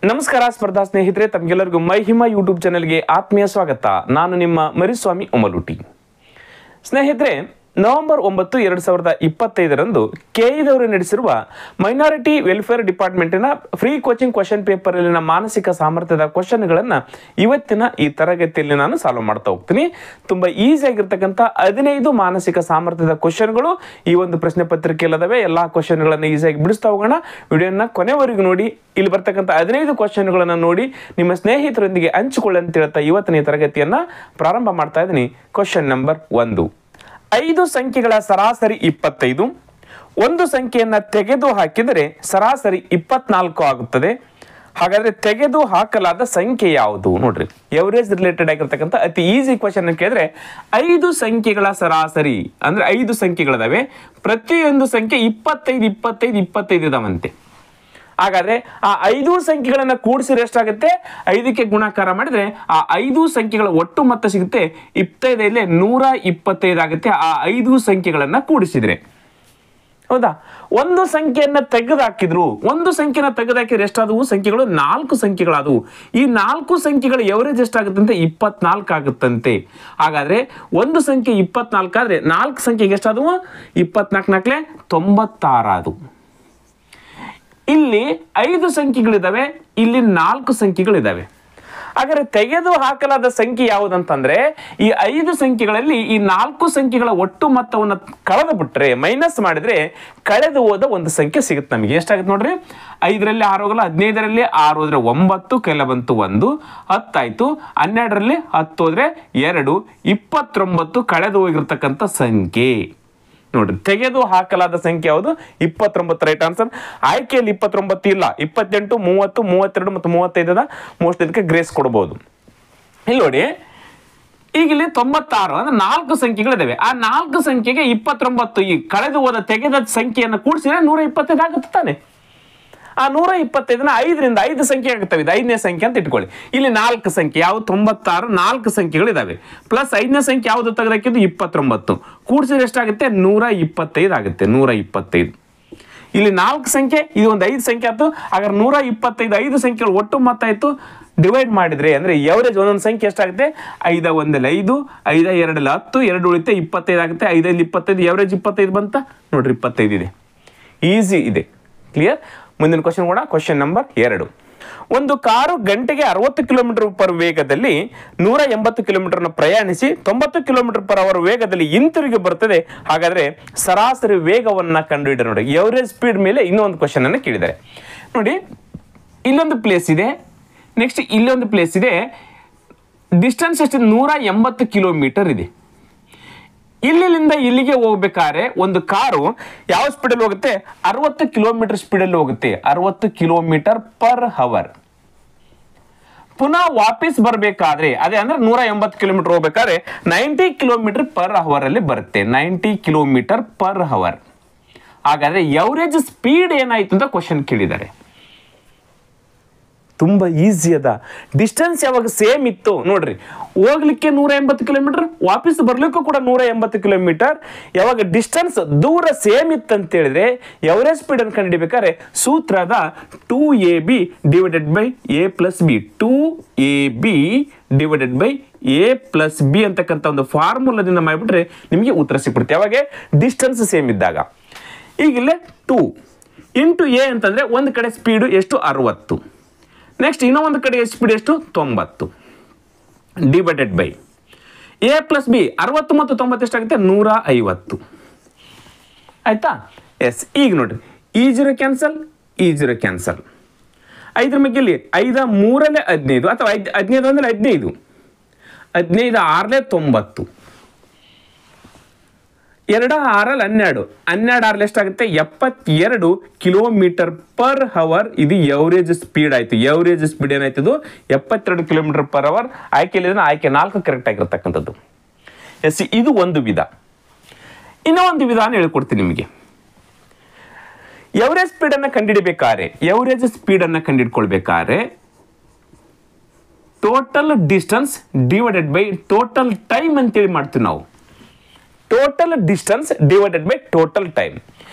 ನಮಸ್ಕಾರ ಸ್ಪರ್ಧಾ ಸ್ನೇಹಿತರೆ, ತಮಗೆಲ್ಲರಿಗೂ ಮೈಹಿಮಾ ಯೂಟ್ಯೂಬ್ ಚಾನೆಲ್ಗೆ ಆತ್ಮೀಯ ಸ್ವಾಗತ. ನಾನು ನಿಮ್ಮ ಮರಿಸ್ವಾಮಿ ಉಮಲುಟಿ. ಸ್ನೇಹಿತರೆ, ನವೆಂಬರ್ 9, 2025ರಂದು ಕೆಇದವರು ನಡೆಸಿರುವ ಮೈನಾರಿಟಿ ವೆಲ್ಫೇರ್ ಡಿಪಾರ್ಟ್ಮೆಂಟಿನ ಫ್ರೀ ಕೋಚಿಂಗ್ ಕ್ವಶನ್ ಪೇಪರ್ನಲ್ಲಿನ ಮಾನಸಿಕ ಸಾಮರ್ಥ್ಯದ ಕ್ವಶನ್ಗಳನ್ನು ಇವತ್ತಿನ ಈ ತರಗತಿಯಲ್ಲಿ ನಾನು ಸಾಲ್ವ್ ಮಾಡ್ತಾ ಹೋಗ್ತೀನಿ. ತುಂಬ ಈಸಿಯಾಗಿರ್ತಕ್ಕಂಥ 15 ಮಾನಸಿಕ ಸಾಮರ್ಥ್ಯದ ಕ್ವಶನ್ಗಳು ಈ ಒಂದು ಪ್ರಶ್ನೆ ಪತ್ರಿಕೆಯಲ್ಲದವೆ. ಎಲ್ಲ ಕ್ವಶನ್ಗಳನ್ನು ಈಸಿಯಾಗಿ ಬಿಡಿಸ್ತಾ ಹೋಗೋಣ. ವಿಡಿಯೋನ ಕೊನೆವರೆಗೂ ನೋಡಿ. ಇಲ್ಲಿ ಬರ್ತಕ್ಕಂಥ 15 ಕ್ವಶನ್ಗಳನ್ನು ನೋಡಿ ನಿಮ್ಮ ಸ್ನೇಹಿತರೊಂದಿಗೆ ಹಂಚಿಕೊಳ್ಳಿ ಅಂತ ಹೇಳ್ತಾ ಇವತ್ತಿನ ಈ ತರಗತಿಯನ್ನು ಪ್ರಾರಂಭ ಮಾಡ್ತಾ ಇದ್ದೀನಿ. Question number 1. 5 ಸಂಖ್ಯೆಗಳ ಸರಾಸರಿ 25. ಒಂದು ಸಂಖ್ಯೆಯನ್ನು ತೆಗೆದು ಹಾಕಿದರೆ ಸರಾಸರಿ 24 ಆಗುತ್ತದೆ. ಹಾಗಾದ್ರೆ ತೆಗೆದು ಹಾಕಲಾದ ಸಂಖ್ಯೆ ಯಾವುದು? ನೋಡ್ರಿ, ಎವರೇಜ್ ರಿಲೇಟೆಡ್ ಆಗಿರ್ತಕ್ಕಂಥ ಅತಿ ಈಸಿ ಕ್ವಶನ್ ಕೇಳಿದ್ರೆ 5 ಸಂಖ್ಯೆಗಳ ಸರಾಸರಿ ಅಂದ್ರೆ 5 ಸಂಖ್ಯೆಗಳಿದಾವೆ. ಪ್ರತಿಯೊಂದು ಸಂಖ್ಯೆ 25 25 25 ಇದಾವಂತೆ. ಹಾಗಾದ್ರೆ ಆ 5 ಸಂಖ್ಯೆಗಳನ್ನ ಕೂಡಿಸಿದ್ರೆ ಎಷ್ಟಾಗುತ್ತೆ? 5ಕ್ಕೆ ಗುಣಾಕಾರ ಮಾಡಿದ್ರೆ ಆ 5 ಸಂಖ್ಯೆಗಳ ಒಟ್ಟು ಮೊತ್ತ ಸಿಗುತ್ತೆ 25 125 ಆಗುತ್ತೆ. ಆ 5 ಸಂಖ್ಯೆಗಳನ್ನ ಕೂಡಿಸಿದ್ರೆ, ಹೌದಾ? ಒಂದು ಸಂಖ್ಯೆಯನ್ನ ತೆಗೆದುಹಾಕಿದ್ರು, ಒಂದು ಸಂಖ್ಯೆನ ತೆಗೆದುಹಾಕಿದ್ರೆ ಎಷ್ಟಾದವು ಸಂಖ್ಯೆಗಳು? 4 ಸಂಖ್ಯೆಗಳಾದವು. ಈ 4 ಸಂಖ್ಯೆಗಳ ಎವರೇಜ್ ಎಷ್ಟಾಗುತ್ತಂತೆ? 24 ಆಗುತ್ತಂತೆ. ಹಾಗಾದ್ರೆ ಒಂದು ಸಂಖ್ಯೆ 24 ಆದ್ರೆ 4 ಸಂಖ್ಯೆಗೆ ಎಷ್ಟಾದವು? 24 96 ಆದವು. ಇಲ್ಲಿ 5 ಸಂಖ್ಯೆಗಳಿದಾವೆ, ಇಲ್ಲಿ 4 ಸಂಖ್ಯೆಗಳಿದಾವೆ. ಹಾಗಾದ್ರೆ ತೆಗೆದು ಹಾಕಲಾದ ಸಂಖ್ಯೆ ಯಾವುದಂತಂದ್ರೆ ಈ 5 ಸಂಖ್ಯೆಗಳಲ್ಲಿ ಈ 4 ಸಂಖ್ಯೆಗಳ ಒಟ್ಟು ಮೊತ್ತವನ್ನು ಕಳೆದು ಬಿಟ್ರೆ, ಮೈನಸ್ ಮಾಡಿದ್ರೆ ಕಳೆದು ಹೋದ ಒಂದು ಸಂಖ್ಯೆ ಸಿಗುತ್ತೆ ನಮಗೆ. ಎಷ್ಟಾಗುತ್ತೆ ನೋಡ್ರಿ? 5ರಲ್ಲಿ 6 ಹೋಗಲ್ಲ, 15ರಲ್ಲಿ 6 ಹೋದ್ರೆ 9, ಕೆಲ ಬಂತು 1, 10 ಆಯ್ತು. 12ರಲ್ಲಿ 10 ಹೋದ್ರೆ 2, 29 ಕಳೆದು ಹೋಗಿರ್ತಕ್ಕಂಥ ಸಂಖ್ಯೆ. ನೋಡ್ರಿ, ತೆಗೆದು ಹಾಕಲಾದ ಸಂಖ್ಯೆ ಯಾವುದು? 29. Right answer. ಆಯ್ಕೆಯಲ್ಲಿ 29 ಇಲ್ಲ, 28, 30, 32 ಮತ್ತು 35 ಅದ. ಮೋಸ್ಟ್ ಇದಕ್ಕೆ ಗ್ರೇಸ್ ಕೊಡಬಹುದು. ಇಲ್ಲಿ ನೋಡಿ, ಈಗ ಇಲ್ಲಿ 96 ಅಂದ್ರೆ 4 ಸಂಖ್ಯೆಗಳಿದಾವೆ. ಆ 4 ಸಂಖ್ಯೆಗೆ 29 ಈ ಕಳೆದು ಹೋದ ತೆಗೆದ ಸಂಖ್ಯೆಯನ್ನು ಕೂಡಿಸಿದ್ರೆ 125 ಆಗುತ್ತೆ ತಾನೆ. ಆ 125ನ 5ರಿಂದ 5 ಸಂಖ್ಯೆ ಆಗುತ್ತವೆ. ಇದು 5ನೇ ಸಂಖ್ಯೆ ಅಂತ ಇಟ್ಕೊಳ್ಳಿ. ಇಲ್ಲಿ 4 ಸಂಖ್ಯೆ ಯಾವ್ದು? 96, 4 ಸಂಖ್ಯೆಗಳಿದಾವೆ. ಪ್ಲಸ್ 5ನೇ ಸಂಖ್ಯೆ ಯಾವುದು ತೆಗೆದಾಕಿದ್ದು? 29. ಕೂಡಿಸಿದ್ರೆ ಎಷ್ಟಾಗುತ್ತೆ? 125 ಆಗುತ್ತೆ. 125. ಇಲ್ಲಿ 4 ಸಂಖ್ಯೆ, ಇದು ಒಂದು 5 ಸಂಖ್ಯೆ ಆಯ್ತು. ಹಾಗಾದ್ರೆ 125 5 ಸಂಖ್ಯೆಗಳು ಒಟ್ಟು ಮೊತ್ತ ಆಯ್ತು. ಡಿವೈಡ್ ಮಾಡಿದ್ರೆ ಅಂದ್ರೆ ಎವರೇಜ್ ಒಂದೊಂದು ಸಂಖ್ಯೆ ಎಷ್ಟಾಗುತ್ತೆ? 5 1 5, 5 2 10, 2 ಉಳಿತೆ 25 ಆಗುತ್ತೆ. 5 25, ಎವರೇಜ್ 25 ಬಂತ ನೋಡ್ರಿ, 25 ಇದೆ. ಈಸಿ ಇದೆ. ಕ್ಲಿಯರ್? ಮುಂದಿನ ಕ್ವಶನ್ ಕೂಡ. Question number 2. ಒಂದು ಕಾರು ಗಂಟೆಗೆ 60 ಕಿಲೋಮೀಟರ್ ಪರ್ ವೇಗದಲ್ಲಿ 180 ಕಿಲೋಮೀಟರ್ ಪ್ರಯಾಣಿಸಿ 90 ಕಿಲೋಮೀಟರ್ ಪರ್ ಅವರ್ ವೇಗದಲ್ಲಿ ಹಿಂತಿರುಗಿ ಬರ್ತದೆ. ಹಾಗಾದ್ರೆ ಸರಾಸರಿ ವೇಗವನ್ನ ಕಂಡುಹಿಡಿದ. ನೋಡಿ, ಎವರೇಜ್ ಸ್ಪೀಡ್ ಮೇಲೆ ಇನ್ನೊಂದು ಕ್ವಶನ್ ಅನ್ನು ಕೇಳಿದ್ದಾರೆ. ನೋಡಿ, ಇಲ್ಲೊಂದು ಪ್ಲೇಸ್ ಇದೆ, ನೆಕ್ಸ್ಟ್ ಇಲ್ಲೊಂದು ಪ್ಲೇಸ್ ಇದೆ. ಡಿಸ್ಟೆನ್ಸ್ ಎಷ್ಟು? 180 ಕಿಲೋಮೀಟರ್ ಇದೆ. ಇಲ್ಲಿಂದ ಇಲ್ಲಿಗೆ ಹೋಗ್ಬೇಕಾದ್ರೆ ಒಂದು ಕಾರು ಯಾವ ಸ್ಪೀಡಲ್ಲಿ ಹೋಗುತ್ತೆ? 60 ಕಿಲೋಮೀಟರ್ ಸ್ಪೀಡಲ್ಲಿ ಹೋಗುತ್ತೆ. 60 ಕಿಲೋಮೀಟರ್ ಪರ್ ಅವರ್. ಪುನಃ ವಾಪಸ್ ಬರಬೇಕಾದ್ರೆ ಅದೇ ಅಂದ್ರೆ 180 ಕಿಲೋಮೀಟರ್ ಹೋಗ್ಬೇಕಾದ್ರೆ 90 ಕಿಲೋಮೀಟರ್ ಪರ್ ಅವರ್ ಅಲ್ಲಿ ಬರುತ್ತೆ. 90 ಕಿಲೋಮೀಟರ್ ಪರ್ ಅವರ್. ಹಾಗಾದ್ರೆ ಎವರೇಜ್ ಸ್ಪೀಡ್ ಏನಾಯ್ತು ಅಂತ ಕ್ವಶನ್ ಕೇಳಿದ್ದಾರೆ. ತುಂಬಾ ಈಸಿ ಅದ. ಡಿಸ್ಟೆನ್ಸ್ ಯಾವಾಗ ಸೇಮ್ ಇತ್ತು ನೋಡ್ರಿ, ಹೋಗ್ಲಿಕ್ಕೆ 180 ಕಿಲೋಮೀಟರ್, ವಾಪಸ್ ಬರ್ಲಿಕ್ಕೂ ಕೂಡ 180 ಕಿಲೋಮೀಟರ್. ಯಾವಾಗ ಡಿಸ್ಟೆನ್ಸ್ ದೂರ ಸೇಮ್ ಇತ್ತು ಅಂತ ಹೇಳಿದ್ರೆ ಎವರೇಜ್ ಸ್ಪೀಡ್ ಅನ್ನು ಕಂಡುಹಿಡಿಬೇಕಾದ್ರೆ ಸೂತ್ರದ 2ab divided by a plus B, 2ab divided by a plus B ಅಂತಕ್ಕಂಥ ಒಂದು ಫಾರ್ಮುಲಾದಿಂದ ಮಾಡಿಬಿಟ್ರೆ ನಿಮಗೆ ಉತ್ತರ ಸಿಕ್ಬಿಡುತ್ತೆ. ಯಾವಾಗ? ಡಿಸ್ಟೆನ್ಸ್ ಸೇಮ್ ಇದ್ದಾಗ. ಈಗಿಲ್ಲೇ 2 ಇಂಟು a ಅಂತಂದ್ರೆ ಒಂದು ಕಡೆ ಸ್ಪೀಡು ಎಷ್ಟು? 60. ನೆಕ್ಸ್ಟ್ ಇನ್ನೊಂದು ಕಡೆ ಸ್ಪೀಡ್ ಎಷ್ಟು? 90 divided by A plus B. 60 ಮತ್ತು 90 ಎಷ್ಟಾಗುತ್ತೆ? 150. ಆಯ್ತಾ? ಎಸ್. ಈಗ ನೋಡ್ರಿ, ಈ 0 ಕ್ಯಾನ್ಸಲ್, ಈ 0 ಕ್ಯಾನ್ಸಲ್. 5 ಮಗ್ಗಲ್ಲಿ 5 3 15 ಅಥವಾ 15 ಅಂದ್ರೆ 15, 15 6 90, 2 6 12, 12 6 ಎಷ್ಟಾಗುತ್ತೆ? 72 ಕಿಲೋಮೀಟರ್ ಪರ್ ಅವರ್. ಇದು ಎವರೇಜ್ ಸ್ಪೀಡ್ ಆಯ್ತು. ಎವರೇಜ್ ಸ್ಪೀಡ್ ಏನಾಯ್ತು? ಇದು 72 ಕಿಲೋಮೀಟರ್ ಪರ್ ಅವರ್. ಆಯ್ಕೆಯಲ್ಲಿ ಆಯ್ಕೆ 4 ಕರೆಕ್ಟ್ ಆಗಿರ್ತಕ್ಕಂಥದ್ದು. ಎಸ್, ಇದು ಒಂದು ವಿಧ. ಇನ್ನೊಂದು ವಿಧಾನ ಹೇಳ್ಕೊಡ್ತೀನಿ ನಿಮಗೆ. ಎವರೇಜ್ ಸ್ಪೀಡ್ ಅನ್ನ ಕಂಡುಹಿಡಿಬೇಕಾದ್ರೆ, ಎವರೇಜ್ ಸ್ಪೀಡ್ ಅನ್ನ ಕಂಡುಹಿಡ್ಕೊಳ್ಬೇಕಾದ್ರೆ total distance divided by total time ಅಂತೇಳಿ ಮಾಡ್ತೀವಿ ನಾವು. Total distance divided by total time.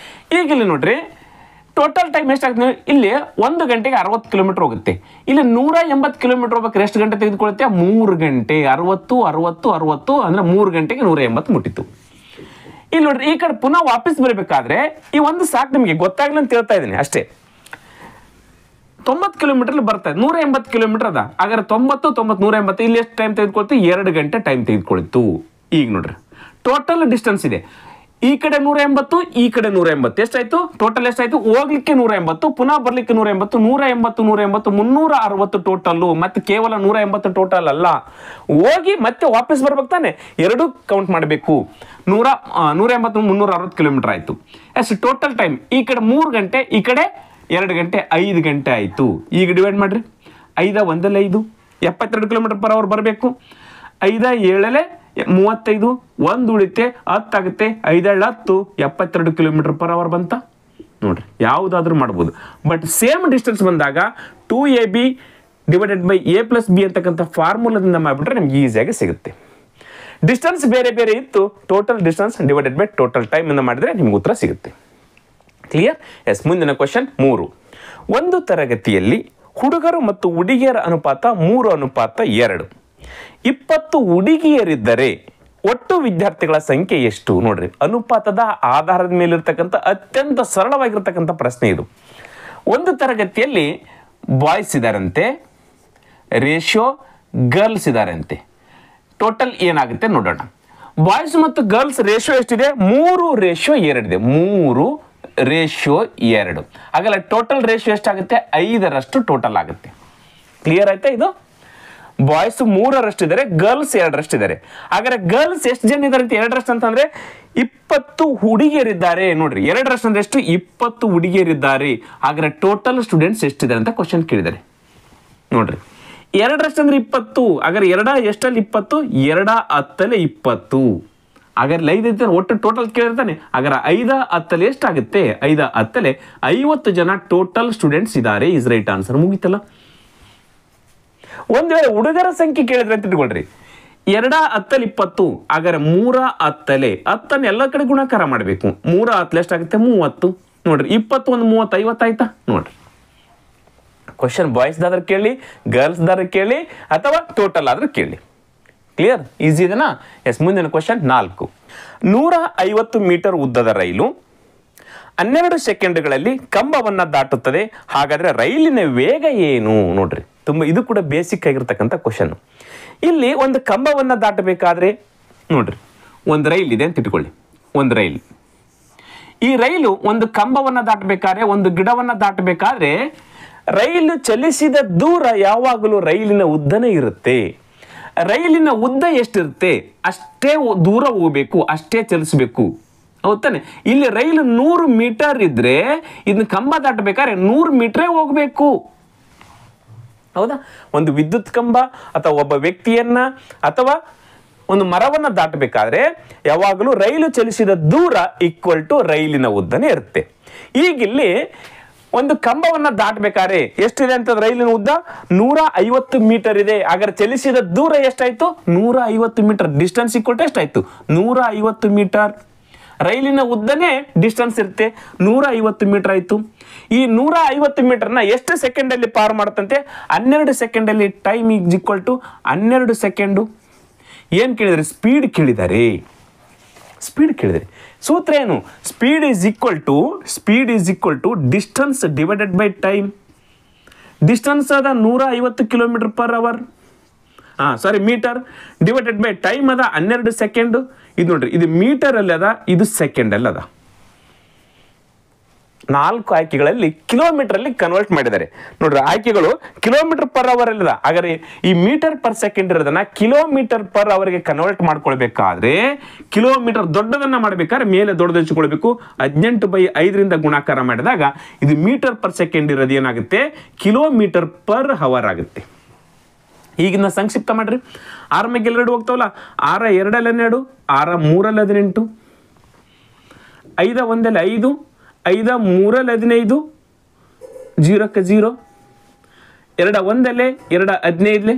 ಈಗ ಇಲ್ಲಿ ನೋಡ್ರಿ, ಟೋಟಲ್ ಟೈಮ್ ಎಷ್ಟಾಗ್ತದೆ ಇಲ್ಲಿ 1 ಗಂಟೆಗೆ 60 ಕಿಲೋಮೀಟರ್ ಹೋಗುತ್ತೆ. ಇಲ್ಲಿ 180 ಕಿಲೋಮೀಟರ್ ಹೋಗ್ಬೇಕಾದ್ರೆ ಎಷ್ಟು ಗಂಟೆ ತೆಗೆದುಕೊಳ್ಳುತ್ತೆ? 3 ಗಂಟೆ. 60 60 60 ಅಂದ್ರೆ 3 ಗಂಟೆಗೆ 180 ಮುಟ್ಟಿತ್ತು. ಇಲ್ಲಿ ನೋಡ್ರಿ, ಈ ಕಡೆ ಪುನಃ ವಾಪಸ್ ಬರಬೇಕಾದ್ರೆ ಈ ಒಂದು ಸಾಕು ನಿಮಗೆ ಗೊತ್ತಾಗ್ಲಿ ಅಂತ ಹೇಳ್ತಾ ಇದ್ದೀನಿ ಅಷ್ಟೇ. 90 ಕಿಲೋಮೀಟರ್ ಬರ್ತಾರೆ, 180 ಕಿಲೋಮೀಟರ್ ಅದ. ಹಾಗಾದ್ರೆ 90 90 180 ಇಲ್ಲಿ ಎಷ್ಟು ಟೈಮ್ ತೆಗೆದುಕೊಳ್ತು? 2 ಗಂಟೆ ಟೈಮ್ ತೆಗೆದುಕೊಳ್ತು. ಈಗ ನೋಡ್ರಿ ಟೋಟಲ್ ಡಿಸ್ಟೆನ್ಸ್ ಇದೆ, ಈ ಕಡೆ 180 ಈ ಕಡೆ 180 ಎಷ್ಟಾಯ್ತು? ಟೋಟಲ್ ಎಷ್ಟಾಯ್ತು? ಹೋಗ್ಲಿಕ್ಕೆ 180, ಪುನಃ ಬರ್ಲಿಕ್ಕೆ 180, 180 180 360 ಟೋಟಲ್. ಮತ್ತೆ ಕೇವಲ 180 ಟೋಟಲ್ ಅಲ್ಲ, ಹೋಗಿ ಮತ್ತೆ ವಾಪಸ್ ಬರ್ಬೇಕು ತಾನೆ, ಎರಡು ಕೌಂಟ್ ಮಾಡಬೇಕು. 180 360 ಕಿಲೋಮೀಟರ್ ಆಯ್ತು. ಎಷ್ಟು ಟೋಟಲ್ ಟೈಮ್? ಈ ಕಡೆ 3 ಗಂಟೆ, ಈ ಕಡೆ 2 ಗಂಟೆ, 5 ಗಂಟೆ ಆಯ್ತು. ಈಗ ಡಿವೈಡ್ ಮಾಡ್ರಿ, 5 1 5 72 ಕಿಲೋಮೀಟರ್ ಪರ್ ಅವರ್ ಬರಬೇಕು. 5 7 35, 1 ಉಳಿತೆ 10 ಆಗುತ್ತೆ, 5 10 72 ಕಿಲೋಮೀಟರ್ ಪರ್ ಅವರ್ ಬಂತ. ನೋಡ್ರಿ ಯಾವುದಾದ್ರೂ ಮಾಡ್ಬೋದು, ಬಟ್ ಸೇಮ್ ಡಿಸ್ಟೆನ್ಸ್ ಬಂದಾಗ 2AB divided by A plus B ಅಂತಕ್ಕಂಥ ಫಾರ್ಮುಲಾದಿಂದ ಮಾಡಿಬಿಟ್ರೆ ನಿಮ್ಗೆ ಈಸಿಯಾಗಿ ಸಿಗುತ್ತೆ. ಡಿಸ್ಟೆನ್ಸ್ ಬೇರೆ ಬೇರೆ ಇತ್ತು, total distance divided by total time ಇಂದ ಮಾಡಿದ್ರೆ ನಿಮ್ಗೆ ಉತ್ತರ ಸಿಗುತ್ತೆ. ಕ್ಲಿಯರ್? ಎಸ್. ಮುಂದಿನ ಕ್ವಶನ್ 3. ಒಂದು ತರಗತಿಯಲ್ಲಿ ಹುಡುಗರು ಮತ್ತು ಹುಡುಗಿಯರ ಅನುಪಾತ 3:2. 20 ಹುಡುಗಿಯರಿದ್ದರೆ ಒಟ್ಟು ವಿದ್ಯಾರ್ಥಿಗಳ ಸಂಖ್ಯೆ ಎಷ್ಟು? ನೋಡ್ರಿ, ಅನುಪಾತದ ಆಧಾರದ ಮೇಲಿರ್ತಕ್ಕಂಥ ಅತ್ಯಂತ ಸರಳವಾಗಿರ್ತಕ್ಕಂಥ ಪ್ರಶ್ನೆ ಇದು. ಒಂದು ತರಗತಿಯಲ್ಲಿ ಬಾಯ್ಸ್ ಇದಾರಂತೆ, ರೇಷಿಯೋ ಗರ್ಲ್ಸ್ ಇದಾರಂತೆ. ಟೋಟಲ್ ಏನಾಗುತ್ತೆ ನೋಡೋಣ. ಬಾಯ್ಸ್ ಮತ್ತು ಗರ್ಲ್ಸ್ ರೇಷಿಯೋ ಎಷ್ಟಿದೆ? 3:2 ಇದೆ. 3:2. ಹಾಗಲ್ಲ ಟೋಟಲ್ ರೇಷಿಯೋ ಎಷ್ಟಾಗುತ್ತೆ? 5ರಷ್ಟು ಟೋಟಲ್ ಆಗುತ್ತೆ. ಕ್ಲಿಯರ್ ಆಯ್ತಾ? ಇದು ಬಾಯ್ಸ್ 3ರಷ್ಟು ಇದ್ದಾರೆ, ಗರ್ಲ್ಸ್ 2ರಷ್ಟು ಇದ್ದಾರೆ. ಹಾಗಾದ್ರೆ ಗರ್ಲ್ಸ್ ಎಷ್ಟು ಜನ ಇದ್ದಾರೆ? 2ರಷ್ಟು ಅಂತಂದ್ರೆ 20 ಹುಡುಗಿಯರಿದ್ದಾರೆ. ನೋಡ್ರಿ 2ರಷ್ಟು ಅಂದ್ರೆ ಎಷ್ಟು? 20 ಹುಡುಗಿಯರಿದ್ದಾರೆ. ಹಾಗಾದ್ರೆ ಟೋಟಲ್ ಸ್ಟೂಡೆಂಟ್ಸ್ ಎಷ್ಟಿದ್ದಾರೆ ಅಂತ ಕ್ವಶನ್ ಕೇಳಿದ್ದಾರೆ. ನೋಡ್ರಿ 2ರಷ್ಟು ಅಂದ್ರೆ 20. ಹಾಗಾದ್ರೆ 2 ಎಷ್ಟಲ್ಲಿ 20? 2 10 20. ಹಾಗಾದ್ರೆ 5 ಐತೆ, ಒಟ್ಟು ಟೋಟಲ್ ಕೇಳಿರ್ತಾನೆ. ಹಾಗಾದ್ರೆ 5 10 ಎಷ್ಟಾಗುತ್ತೆ? 5 10 50 ಜನ ಟೋಟಲ್ ಸ್ಟೂಡೆಂಟ್ಸ್ ಇದ್ದಾರೆ. Is right answer. ಮುಗಿತಲ್ಲ. ಒಂದ್ ವೇಳೆ ಹುಡುಗರ ಸಂಖ್ಯೆ ಕೇಳಿದ್ರೆ ಅಂತ ಇಟ್ಕೊಳ್ರಿ, 2 10 20. ಹಾಗಾದ್ರೆ 3 10 10 ಎಲ್ಲ ಕಡೆ ಗುಣಾಕಾರ ಮಾಡಬೇಕು. 3 10 ಎಷ್ಟಾಗುತ್ತೆ? 30. ನೋಡ್ರಿ 20 1 30 50 ಆಯ್ತಾ? ನೋಡ್ರಿ ಕ್ವಶನ್ ಬಾಯ್ಸ್ ದಾದ್ರೆ ಕೇಳಿ, ಗರ್ಲ್ಸ್ ದಾದ್ರೆ ಕೇಳಿ, ಅಥವಾ ಟೋಟಲ್ ಆದ್ರೆ ಕೇಳಿ. ಕ್ಲಿಯರ್? ಈಸಿ ಇದೆನಾ? ಎಸ್. ಮುಂದಿನ ಕ್ವಶನ್ 4. 150 ಮೀಟರ್ ಉದ್ದದ ರೈಲು 12 ಸೆಕೆಂಡ್ಗಳಲ್ಲಿ ಕಂಬವನ್ನ ದಾಟುತ್ತದೆ. ಹಾಗಾದ್ರೆ ರೈಲಿನ ವೇಗ ಏನು? ನೋಡ್ರಿ ಇದು ಕೂಡ ಬೇಸಿಕ್ ಆಗಿರ್ತಕ್ಕಂಥ ಕ್ವಶನ್. ಇಲ್ಲಿ ಒಂದು ಕಂಬವನ್ನ ದಾಟಬೇಕಾದ್ರೆ ನೋಡ್ರಿ, ಒಂದು ರೈಲ್ ಇದೆ ಅಂತ ಇಟ್ಕೊಳ್ಳಿ. ಒಂದು ರೈಲ್, ಈ ರೈಲು ಒಂದು ಕಂಬವನ್ನ ದಾಟಬೇಕಾದ್ರೆ, ಒಂದು ಗಿಡವನ್ನ ದಾಟಬೇಕಾದ್ರೆ ರೈಲು ಚಲಿಸಿದ ದೂರ ಯಾವಾಗಲೂ ರೈಲಿನ ಉದ್ದನೇ ಇರುತ್ತೆ. ರೈಲಿನ ಉದ್ದ ಎಷ್ಟಿರುತ್ತೆ ಅಷ್ಟೇ ದೂರ ಹೋಗ್ಬೇಕು, ಅಷ್ಟೇ ಚಲಿಸಬೇಕು. ಹೌದಾನೆ? ಇಲ್ಲಿ ರೈಲು 100 ಮೀಟರ್ ಇದ್ರೆ ಇದನ್ನ ಕಂಬ ದಾಟಬೇಕಾದ್ರೆ 100 ಮೀಟರೇ ಹೋಗ್ಬೇಕು. ಹೌದಾ? ಒಂದು ವಿದ್ಯುತ್ ಕಂಬ ಅಥವಾ ಒಬ್ಬ ವ್ಯಕ್ತಿಯನ್ನ ಅಥವಾ ಒಂದು ಮರವನ್ನ ದಾಟಬೇಕಾದ್ರೆ ಯಾವಾಗಲೂ ರೈಲು ಚಲಿಸಿದ ದೂರ ಈಕ್ವಲ್ ಟು ರೈಲಿನ ಉದ್ದನೇ ಇರುತ್ತೆ. ಈಗಿಲ್ಲಿ ಒಂದು ಕಂಬವನ್ನ ದಾಟಬೇಕಾದ್ರೆ ಎಷ್ಟಿದೆ ಅಂತ ರೈಲಿನ ಉದ್ದ 150 ಮೀಟರ್ ಇದೆ. ಹಾಗಾದ್ರೆ ಚಲಿಸಿದ ದೂರ ಎಷ್ಟಾಯ್ತು? 150 ಮೀಟರ್. ಡಿಸ್ಟೆನ್ಸ್ ಈಕ್ವಲ್ ಟು ಎಷ್ಟಾಯ್ತು? 150 ಮೀಟರ್. ರೈಲಿನ ಉದ್ದನೇ ಡಿಸ್ಟೆನ್ಸ್ ಇರುತ್ತೆ, 150 ಮೀಟರ್ ಆಯ್ತು. ಈ 150 ಮೀಟರ್ನ ಎಷ್ಟು ಸೆಕೆಂಡ್ ಅಲ್ಲಿ ಪಾರ್ ಮಾಡುತ್ತಂತೆ? 12 ಸೆಕೆಂಡ್ ಅಲ್ಲಿ. Time is equal to 12 second. ಏನ್ ಕೇಳಿದ್ರೆ? ಸ್ಪೀಡ್ ಕೇಳಿದ್ದಾರೆ. ಸ್ಪೀಡ್ ಕೇಳಿದರೆ ಸೂತ್ರ ಏನು? Speed is equal to distance divided by time. Distance ಅದ 150 kilometre per hour, metre, divided by time ಅದ 12 ಸೆಕೆಂಡ್. ಇದು ನೋಡ್ರಿ, ಇದು ಮೀಟರ್ ಅಲ್ಲಿ ಅದ, ಇದು ಸೆಕೆಂಡ್ ಅಲ್ಲಿ ಅದ. 4 ಆಯ್ಕೆಗಳಲ್ಲಿ ಕಿಲೋಮೀಟರ್ ಅಲ್ಲಿ ಕನ್ವರ್ಟ್ ಮಾಡಿದ್ದಾರೆ. ನೋಡ್ರಿ ಆಯ್ಕೆಗಳು ಕಿಲೋಮೀಟರ್ ಪರ್ ಅವರ್ ಅಲ್ಲದ. ಹಾಗಾದ್ರೆ ಈ ಮೀಟರ್ ಪರ್ ಸೆಕೆಂಡ್ ಇರೋದನ್ನ ಕಿಲೋಮೀಟರ್ ಪರ್ ಅವರ್ಗೆ ಕನ್ವರ್ಟ್ ಮಾಡ್ಕೊಳ್ಬೇಕಾದ್ರೆ, ಕಿಲೋಮೀಟರ್ ದೊಡ್ಡದನ್ನ ಮಾಡಬೇಕಾದ್ರೆ ಮೇಲೆ ದೊಡ್ಡದು ಹಚ್ಕೊಳ್ಬೇಕು. 18/5 ಗುಣಾಕಾರ ಮಾಡಿದಾಗ ಇದು ಮೀಟರ್ ಪರ್ ಸೆಕೆಂಡ್ ಇರೋದು ಏನಾಗುತ್ತೆ? ಕಿಲೋಮೀಟರ್ ಪರ್ ಅವರ್ ಆಗುತ್ತೆ. ಈಗಿನ ಸಂಕ್ಷಿಪ್ತ ಮಾಡ್ರಿ. 6 ಮೇಲೆ 2 ಹೋಗ್ತಾವಲ್ಲ, 6 2 12, 6 3 18, 5 1 5, 5 3 15, 0 0, 2 1 2 15,